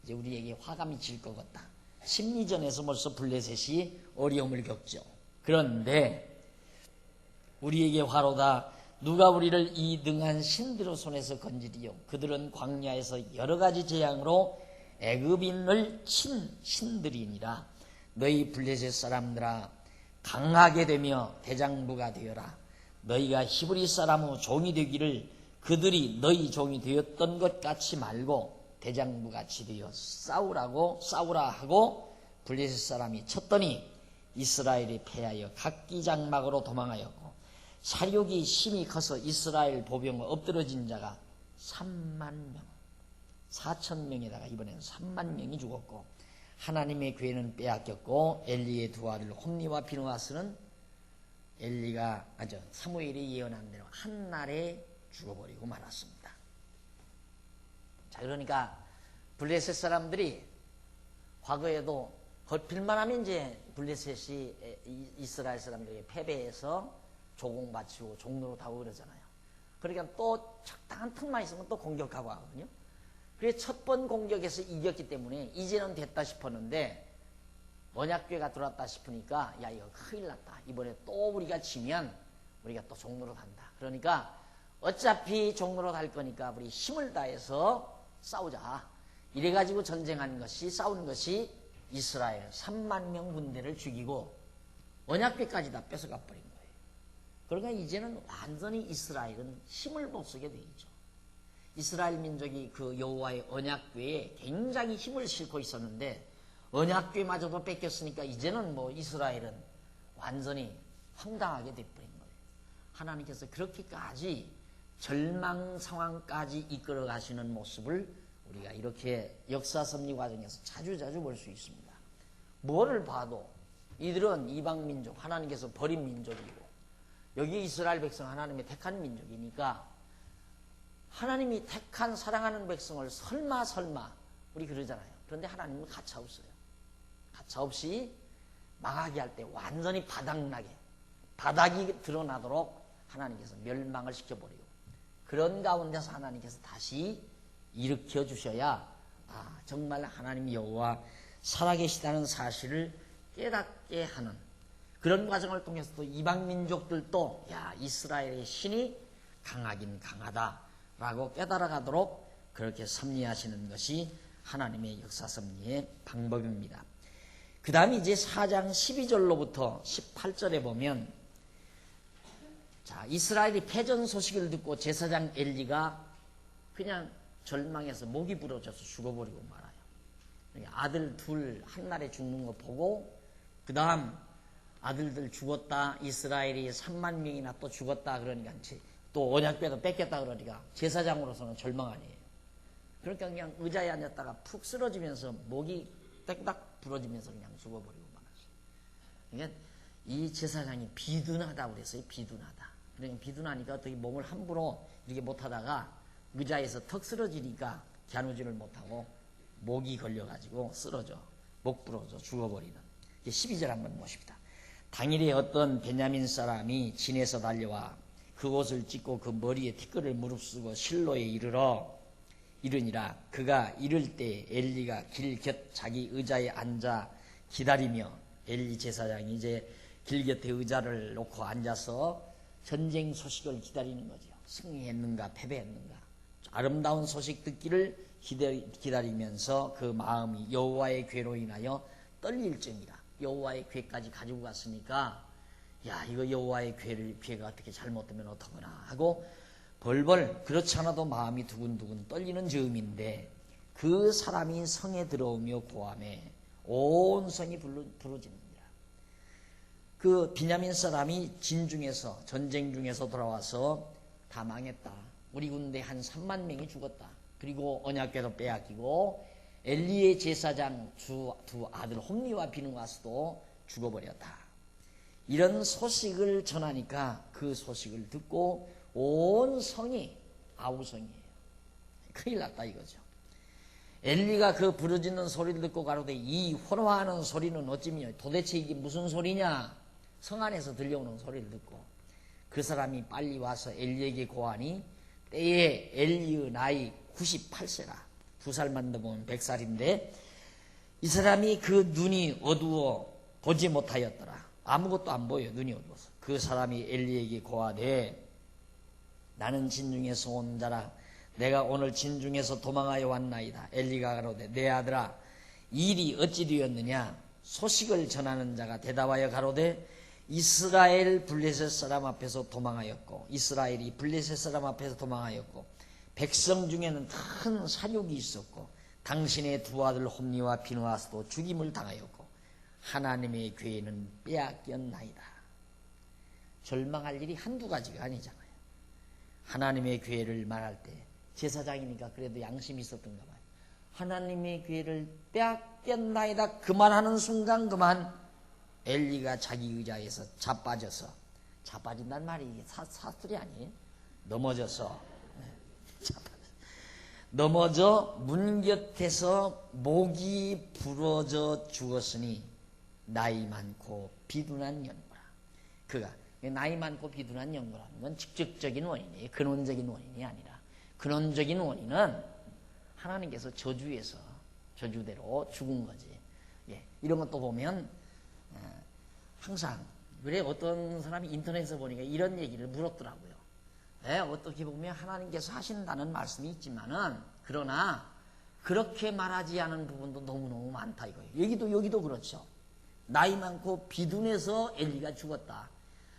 이제 우리에게 화감이 질 것 같다. 심리전에서 벌써 블레셋이 어려움을 겪죠. 그런데 우리에게 화로다. 누가 우리를 이 등한 신들의 손에서 건지리요. 그들은 광야에서 여러 가지 재앙으로 애굽인을 친 신들이니라. 너희 블레셋 사람들아 강하게 되며 대장부가 되어라. 너희가 히브리 사람의 종이 되기를 그들이 너희 종이 되었던 것 같이 말고 대장부같이 되어 싸우라 하고 블레셋 사람이 쳤더니 이스라엘이 패하여 각기 장막으로 도망하였고 사륙이 심히 커서 이스라엘 보병 엎드러진 자가 3만 명 4,000명에다가 이번에는 3만 명이 죽었고 하나님의 궤는 빼앗겼고 엘리의 두 아들 홈니와 비느하스는 사무엘이 예언한 대로 한날에 죽어버리고 말았습니다. 자, 그러니까 블레셋 사람들이 과거에도 걸필만 하면 이제 블레셋이 이스라엘 사람들에게 패배해서 조공바치고 종로로 타고 그러잖아요. 그러니까 또 적당한 틈만 있으면 또 공격하고 하거든요. 그래서 첫 번 공격에서 이겼기 때문에 이제는 됐다 싶었는데 언약궤가 들어왔다 싶으니까 야 이거 큰일 났다. 이번에 또 우리가 지면 우리가 또 종로로 간다. 그러니까 어차피 종로로 갈 거니까 우리 힘을 다해서 싸우자. 이래가지고 전쟁한 것이 싸운 것이 이스라엘 3만 명 군대를 죽이고 언약궤까지 다 뺏어가 버린 거예요. 그러니까 이제는 완전히 이스라엘은 힘을 못 쓰게 돼 있죠. 이스라엘 민족이 그 여호와의 언약궤에 굉장히 힘을 싣고 있었는데 언약궤마저도 뺏겼으니까 이제는 뭐 이스라엘은 완전히 황당하게 돼버린 거예요. 하나님께서 그렇게까지 절망 상황까지 이끌어 가시는 모습을 우리가 이렇게 역사 섭리 과정에서 자주자주 볼 수 있습니다. 뭐를 봐도 이들은 이방 민족, 하나님께서 버린 민족이고 여기 이스라엘 백성 하나님의 택한 민족이니까 하나님이 택한 사랑하는 백성을 설마 우리 그러잖아요. 그런데 하나님은 가차없어요. 가차없이 망하게 할 때 완전히 바닥나게 바닥이 드러나도록 하나님께서 멸망을 시켜버리고 그런 가운데서 하나님께서 다시 일으켜 주셔야 정말 하나님 여호와 살아계시다는 사실을 깨닫게 하는 그런 과정을 통해서도 이방 민족들도 야 이스라엘의 신이 강하긴 강하다라고 깨달아가도록 그렇게 섭리하시는 것이 하나님의 역사 섭리의 방법입니다. 그 다음에 이제 4장 12절로부터 18절에 보면 자 이스라엘이 패전 소식을 듣고 제사장 엘리가 그냥 절망해서 목이 부러져서 죽어버리고 말아요. 아들 둘 한날에 죽는 거 보고 그 다음 아들들 죽었다 이스라엘이 3만 명이나 또 죽었다 그러니까 또 언약궤도 뺏겼다 그러니까 제사장으로서는 절망 아니에요. 그러니까 그냥 의자에 앉았다가 푹 쓰러지면서 목이 딱 부러지면서 그냥 죽어버리고 말았어요. 그러니까 이 제사장이 비둔하다고 그랬어요. 비둔하다. 그러니까 비둔하니까 어떻게 몸을 함부로 이렇게 못하다가 의자에서 턱 쓰러지니까 겨누지를 못하고 목이 걸려가지고 쓰러져 목 부러져 죽어버리는 12절 한번 보십니다. 당일에 어떤 베냐민 사람이 진에서 달려와 그 옷을 찢고 그 머리에 티끌을 무릅쓰고 실로에 이르니라. 그가 이를 때 엘리가 길 곁 자기 의자에 앉아 기다리며 엘리 제사장이 이제 길 곁에 의자를 놓고 앉아서 전쟁 소식을 기다리는 거죠. 승리했는가 패배했는가 아름다운 소식 듣기를 기다리면서 그 마음이 여호와의 궤로 인하여 떨릴지니라. 여호와의 궤까지 가지고 갔으니까 야 이거 여호와의 궤가 어떻게 잘못되면 어떡하나 하고 벌벌 그렇지 않아도 마음이 두근두근 떨리는 즈음인데 그 사람이 성에 들어오며 고함에 온 성이 부르짖느니라. 그 비냐민 사람이 전쟁 중에서 돌아와서 다 망했다. 우리 군대 한 3만 명이 죽었다. 그리고 언약궤도 빼앗기고 엘리의 제사장 두 아들 홈리와 비느하스도 죽어버렸다. 이런 소식을 전하니까 그 소식을 듣고 온 성이 아우성이에요. 큰일 났다 이거죠. 엘리가 그 부르짖는 소리를 듣고 가로되 이 환호하는 소리는 어찌며 도대체 이게 무슨 소리냐. 성 안에서 들려오는 소리를 듣고 그 사람이 빨리 와서 엘리에게 고하니 때에 엘리의 나이 98세라 2살만 더 보면 100살인데 이 사람이 그 눈이 어두워 보지 못하였더라. 아무것도 안 보여. 눈이 어두워서. 그 사람이 엘리에게 고하되 나는 진중에서 온 자라 내가 오늘 진중에서 도망하여 왔나이다. 엘리가 가로되 내 아들아 이 일이 어찌 되었느냐. 소식을 전하는 자가 대답하여 가로되 이스라엘 블레셋 사람 앞에서 도망하였고 이스라엘이 블레셋 사람 앞에서 도망하였고 백성 중에는 큰 사륙이 있었고 당신의 두 아들 홈리와 비느하스도 죽임을 당하였고 하나님의 궤는 빼앗겼나이다. 절망할 일이 한두 가지가 아니잖아요. 하나님의 궤를 말할 때 제사장이니까 그래도 양심이 있었던가 봐요. 하나님의 궤를 빼앗겼나이다 그만하는 순간 그만 엘리가 자기 의자에서 자빠진단 말이 이게 사투리 아니에요? 넘어져 문 곁에서 목이 부러져 죽었으니 나이 많고 비둔한 연고라. 그가 나이 많고 비둔한 연고라는 건 직접적인 원인이에요. 근원적인 원인이 아니라 근원적인 원인은 하나님께서 저주대로 죽은 거지. 예, 이런 것도 보면 항상 그래 어떤 사람이 인터넷에서 보니까 이런 얘기를 물었더라고요. 어떻게 보면 하나님께서 하신다는 말씀이 있지만은 그러나 그렇게 말하지 않은 부분도 너무너무 많다 이거예요. 여기도 그렇죠. 나이 많고 비둔해서 엘리가 죽었다.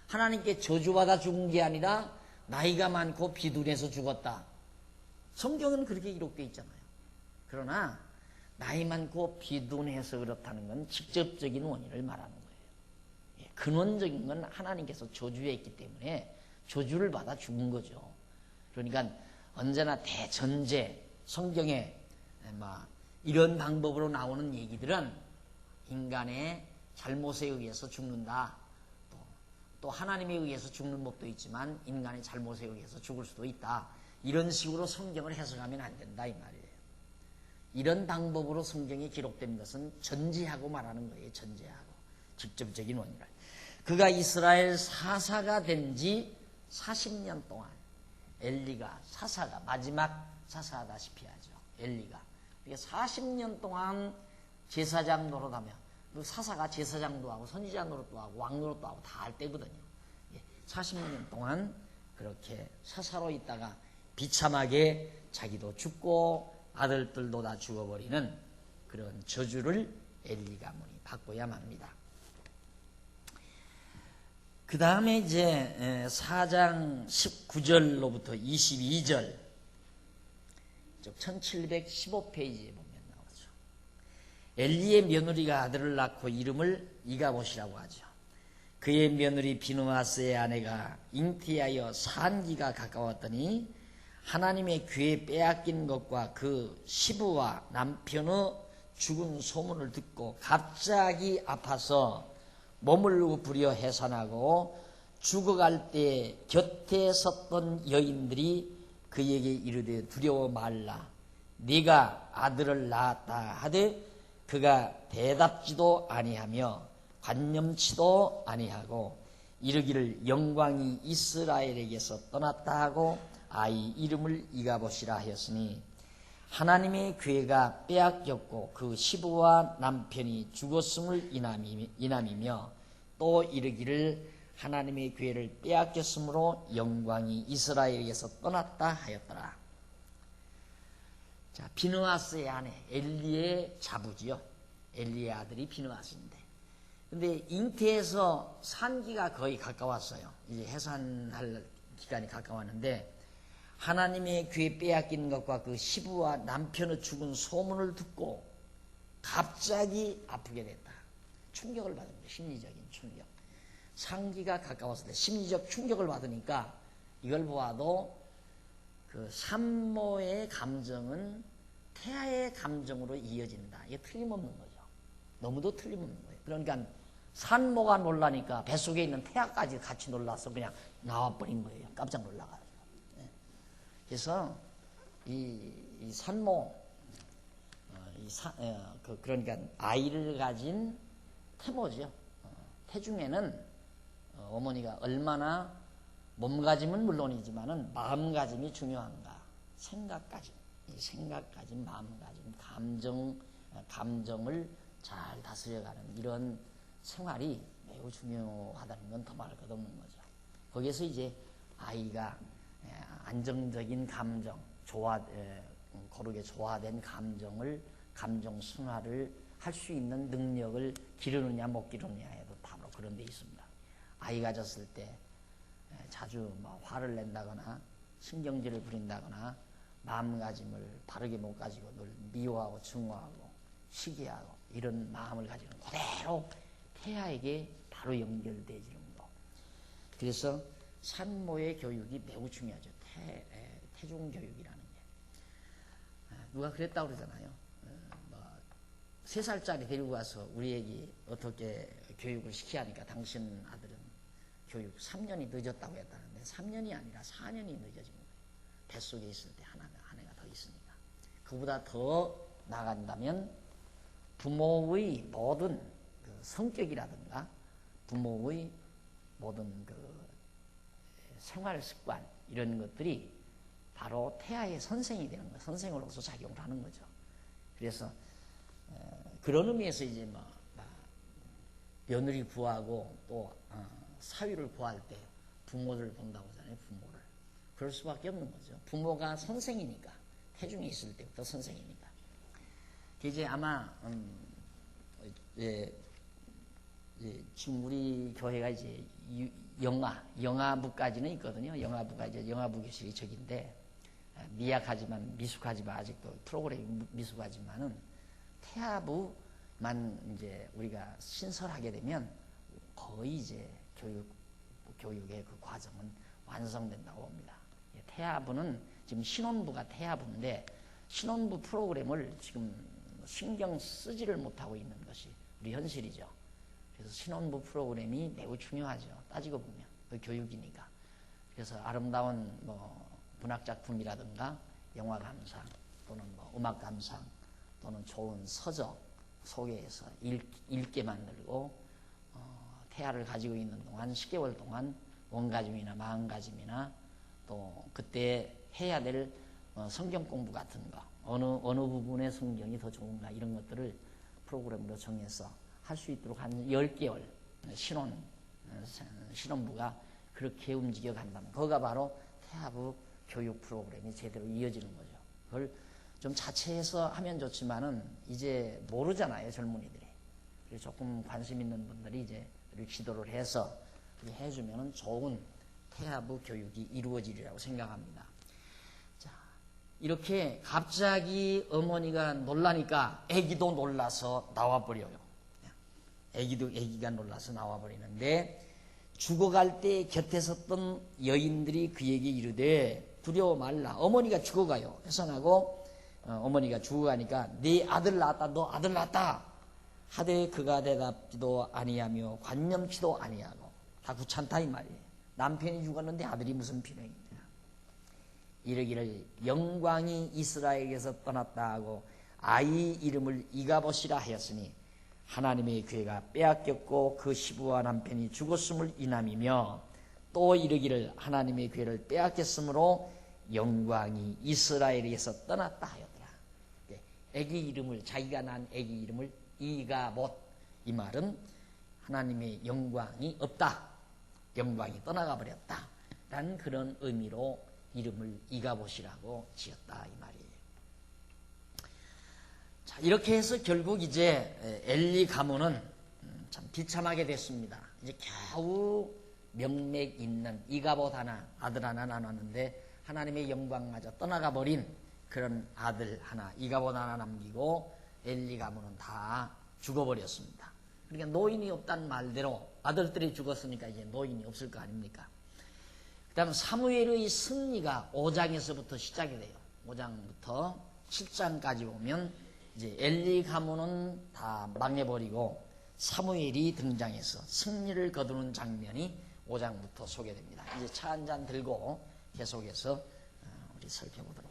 하나님께 저주받아 죽은 게 아니라 나이가 많고 비둔해서 죽었다. 성경은 그렇게 기록되어 있잖아요. 그러나 나이 많고 비둔해서 그렇다는 건 직접적인 원인을 말하는 거예요. 근원적인 건 하나님께서 저주했기 때문에 저주를 받아 죽은 거죠. 그러니까 언제나 대전제 성경에 이런 방법으로 나오는 얘기들은 인간의 잘못에 의해서 죽는다. 또 하나님에 의해서 죽는 법도 있지만 인간의 잘못에 의해서 죽을 수도 있다. 이런 식으로 성경을 해석하면 안 된다 이 말이에요. 이런 방법으로 성경이 기록된 것은 전제하고 말하는 거예요. 전제하고 직접적인 원인을. 그가 이스라엘 사사가 된 지 40년 동안 엘리가 사사가 마지막 사사다시피 하죠. 엘리가 40년 동안 제사장 노릇하며 그 사사가 제사장도 하고 선지자 노릇도 하고 왕 노릇도 하고 다 할 때거든요. 40년 동안 그렇게 사사로 있다가 비참하게 자기도 죽고 아들들도 다 죽어버리는 그런 저주를 엘리 가문이 받고야 맙니다. 그 다음에 이제 4장 19절로부터 22절 1715페이지에 보면 나오죠. 엘리의 며느리가 아들을 낳고 이름을 이가봇이라고 하죠. 그의 며느리 비느하스의 아내가 잉태하여 산기가 가까웠더니 하나님의 귀에 빼앗긴 것과 그 시부와 남편의 죽은 소문을 듣고 갑자기 아파서 몸을 구부려 해산하고 죽어갈 때 곁에 섰던 여인들이 그에게 이르되 두려워 말라. 네가 아들을 낳았다 하되 그가 대답지도 아니하며 관념치도 아니하고 이르기를 영광이 이스라엘에게서 떠났다 하고 아이 이름을 이가봇이라 하였으니 하나님의 괴가 빼앗겼고 그 시부와 남편이 죽었음을 인함이며 또 이르기를 하나님의 괴를 빼앗겼으므로 영광이 이스라엘에게서 떠났다 하였더라. 자, 비느하스의 아내 엘리의 자부지요. 엘리의 아들이 비느하스인데, 근데 잉태에서 산기가 거의 가까웠어요. 이제 해산할 기간이 가까웠는데 하나님의 귀에 빼앗긴 것과 그 시부와 남편의 죽은 소문을 듣고 갑자기 아프게 됐다. 충격을 받은 거예요. 심리적인 충격. 상기가 가까웠을 때 심리적 충격을 받으니까 이걸 보아도 그 산모의 감정은 태아의 감정으로 이어진다. 이게 틀림없는 거죠. 너무도 틀림없는 거예요. 그러니까 산모가 놀라니까 뱃속에 있는 태아까지 같이 놀라서 그냥 나와버린 거예요. 깜짝 놀라가지고. 그래서 이 산모, 그러니까 아이를 가진 태모죠. 태중에는 어머니가 얼마나 몸가짐은 물론이지만은 마음가짐이 중요한가. 생각가짐, 이 생각가짐, 마음가짐, 감정을 잘 다스려가는 이런 생활이 매우 중요하다는 건 더 말할 것 없는 거죠. 거기에서 이제 아이가 안정적인 감정, 고르게 조화된 감정 순화를 할 수 있는 능력을 기르느냐 못 기르느냐에도 바로 그런 데 있습니다. 아이 가졌을 때 자주 화를 낸다거나 신경질을 부린다거나 마음가짐을 바르게 못 가지고 늘 미워하고 증오하고 시기하고 이런 마음을 가지는 그대로 태아에게 바로 연결되지는 거. 그래서 산모의 교육이 매우 중요하죠. 태중 교육이라는 게. 누가 그랬다고 그러잖아요. 3살짜리 데리고 와서 우리 애기 어떻게 교육을 시켜야 하니까 당신 아들은 교육 3년이 늦었다고 했다는데 3년이 아니라 4년이 늦어진 거예요. 뱃속에 있을 때 한 해가 더 있으니까. 그보다 더 나간다면 부모의 모든 그 성격이라든가 부모의 모든 그 생활 습관 이런 것들이 바로 태아의 선생이 되는 거예요. 선생으로서 작용을 하는 거죠. 그래서 그런 의미에서 이제 며느리 구하고 또 사위를 구할 때 부모를 본다고 하잖아요. 부모를. 그럴 수밖에 없는 거죠. 부모가 선생이니까. 태중에 있을 때부터 선생이니까. 이제 아마 지금 우리 교회가 이제 영아부까지는 있거든요. 영아부가 이제 영아부 교실이 저긴데 미약하지만 미숙하지만 아직도 프로그램이 미숙하지만은 태아부만 이제 우리가 신설하게 되면 거의 이제 교육의 그 과정은 완성된다고 봅니다. 태아부는 지금 신혼부가 태아부인데 신혼부 프로그램을 지금 신경 쓰지를 못하고 있는 것이 우리 현실이죠. 그래서 신혼부 프로그램이 매우 중요하죠. 따지고 보면 그 교육이니까. 그래서 아름다운 문학 작품이라든가 영화 감상 또는 음악 감상 또는 좋은 서적 소개해서 읽게 만들고 태아를 가지고 있는 동안 10개월 동안 원가짐이나 마음가짐이나 또 그때 해야 될 성경 공부 같은 거 어느 부분의 성경이 더 좋은가 이런 것들을 프로그램으로 정해서 할 수 있도록 한 10개월 신혼부가 그렇게 움직여 간다면 그거가 바로 태아부 교육 프로그램이 제대로 이어지는 거죠. 그걸 좀 자체해서 하면 좋지만은 이제 모르잖아요, 젊은이들이. 그래서 조금 관심 있는 분들이 이제 지도를 해서 해주면은 좋은 태아부 교육이 이루어지리라고 생각합니다. 자, 이렇게 갑자기 어머니가 놀라니까 아기도 놀라서 나와버려요. 아기가 놀라서 나와버리는데 죽어갈 때 곁에 섰던 여인들이 그에게 이르되 두려워 말라. 어머니가 죽어가요. 해산하고 어머니가 죽어가니까 네 아들 낳았다. 너 아들 낳았다. 하되 그가 대답지도 아니하며 관념치도 아니하고 다 귀찮다 이 말이에요. 남편이 죽었는데 아들이 무슨 비명이냐. 이르기를 영광이 이스라엘에게서 떠났다 하고 아이 이름을 이가봇이라 하였으니 하나님의 교회가 빼앗겼고 그 시부와 남편이 죽었음을 인함이며 또 이르기를 하나님의 교회를 빼앗겼으므로 영광이 이스라엘에게서 떠났다 하였더라. 애기 이름을 자기가 낳은 애기 이름을 이가봇 이 말은 하나님의 영광이 없다. 영광이 떠나가 버렸다. 라는 그런 의미로 이름을 이가봇이라고 지었다 이 말이에요. 자, 이렇게 해서 결국 이제 엘리 가문은 참 비참하게 됐습니다. 이제 겨우 명맥 있는 이가봇 하나, 아들 하나 나눴는데 하나님의 영광마저 떠나가 버린 그런 아들 하나, 이가봇 하나 남기고 엘리 가문은 다 죽어버렸습니다. 그러니까 노인이 없다는 말대로 아들들이 죽었으니까 이제 노인이 없을 거 아닙니까? 그 다음 사무엘의 승리가 5장에서부터 시작이 돼요. 5장부터 7장까지 오면 이제 엘리 가문은 다 망해버리고 사무엘이 등장해서 승리를 거두는 장면이 5장부터 소개됩니다. 이제 차 한 잔 들고 계속해서 우리 살펴보도록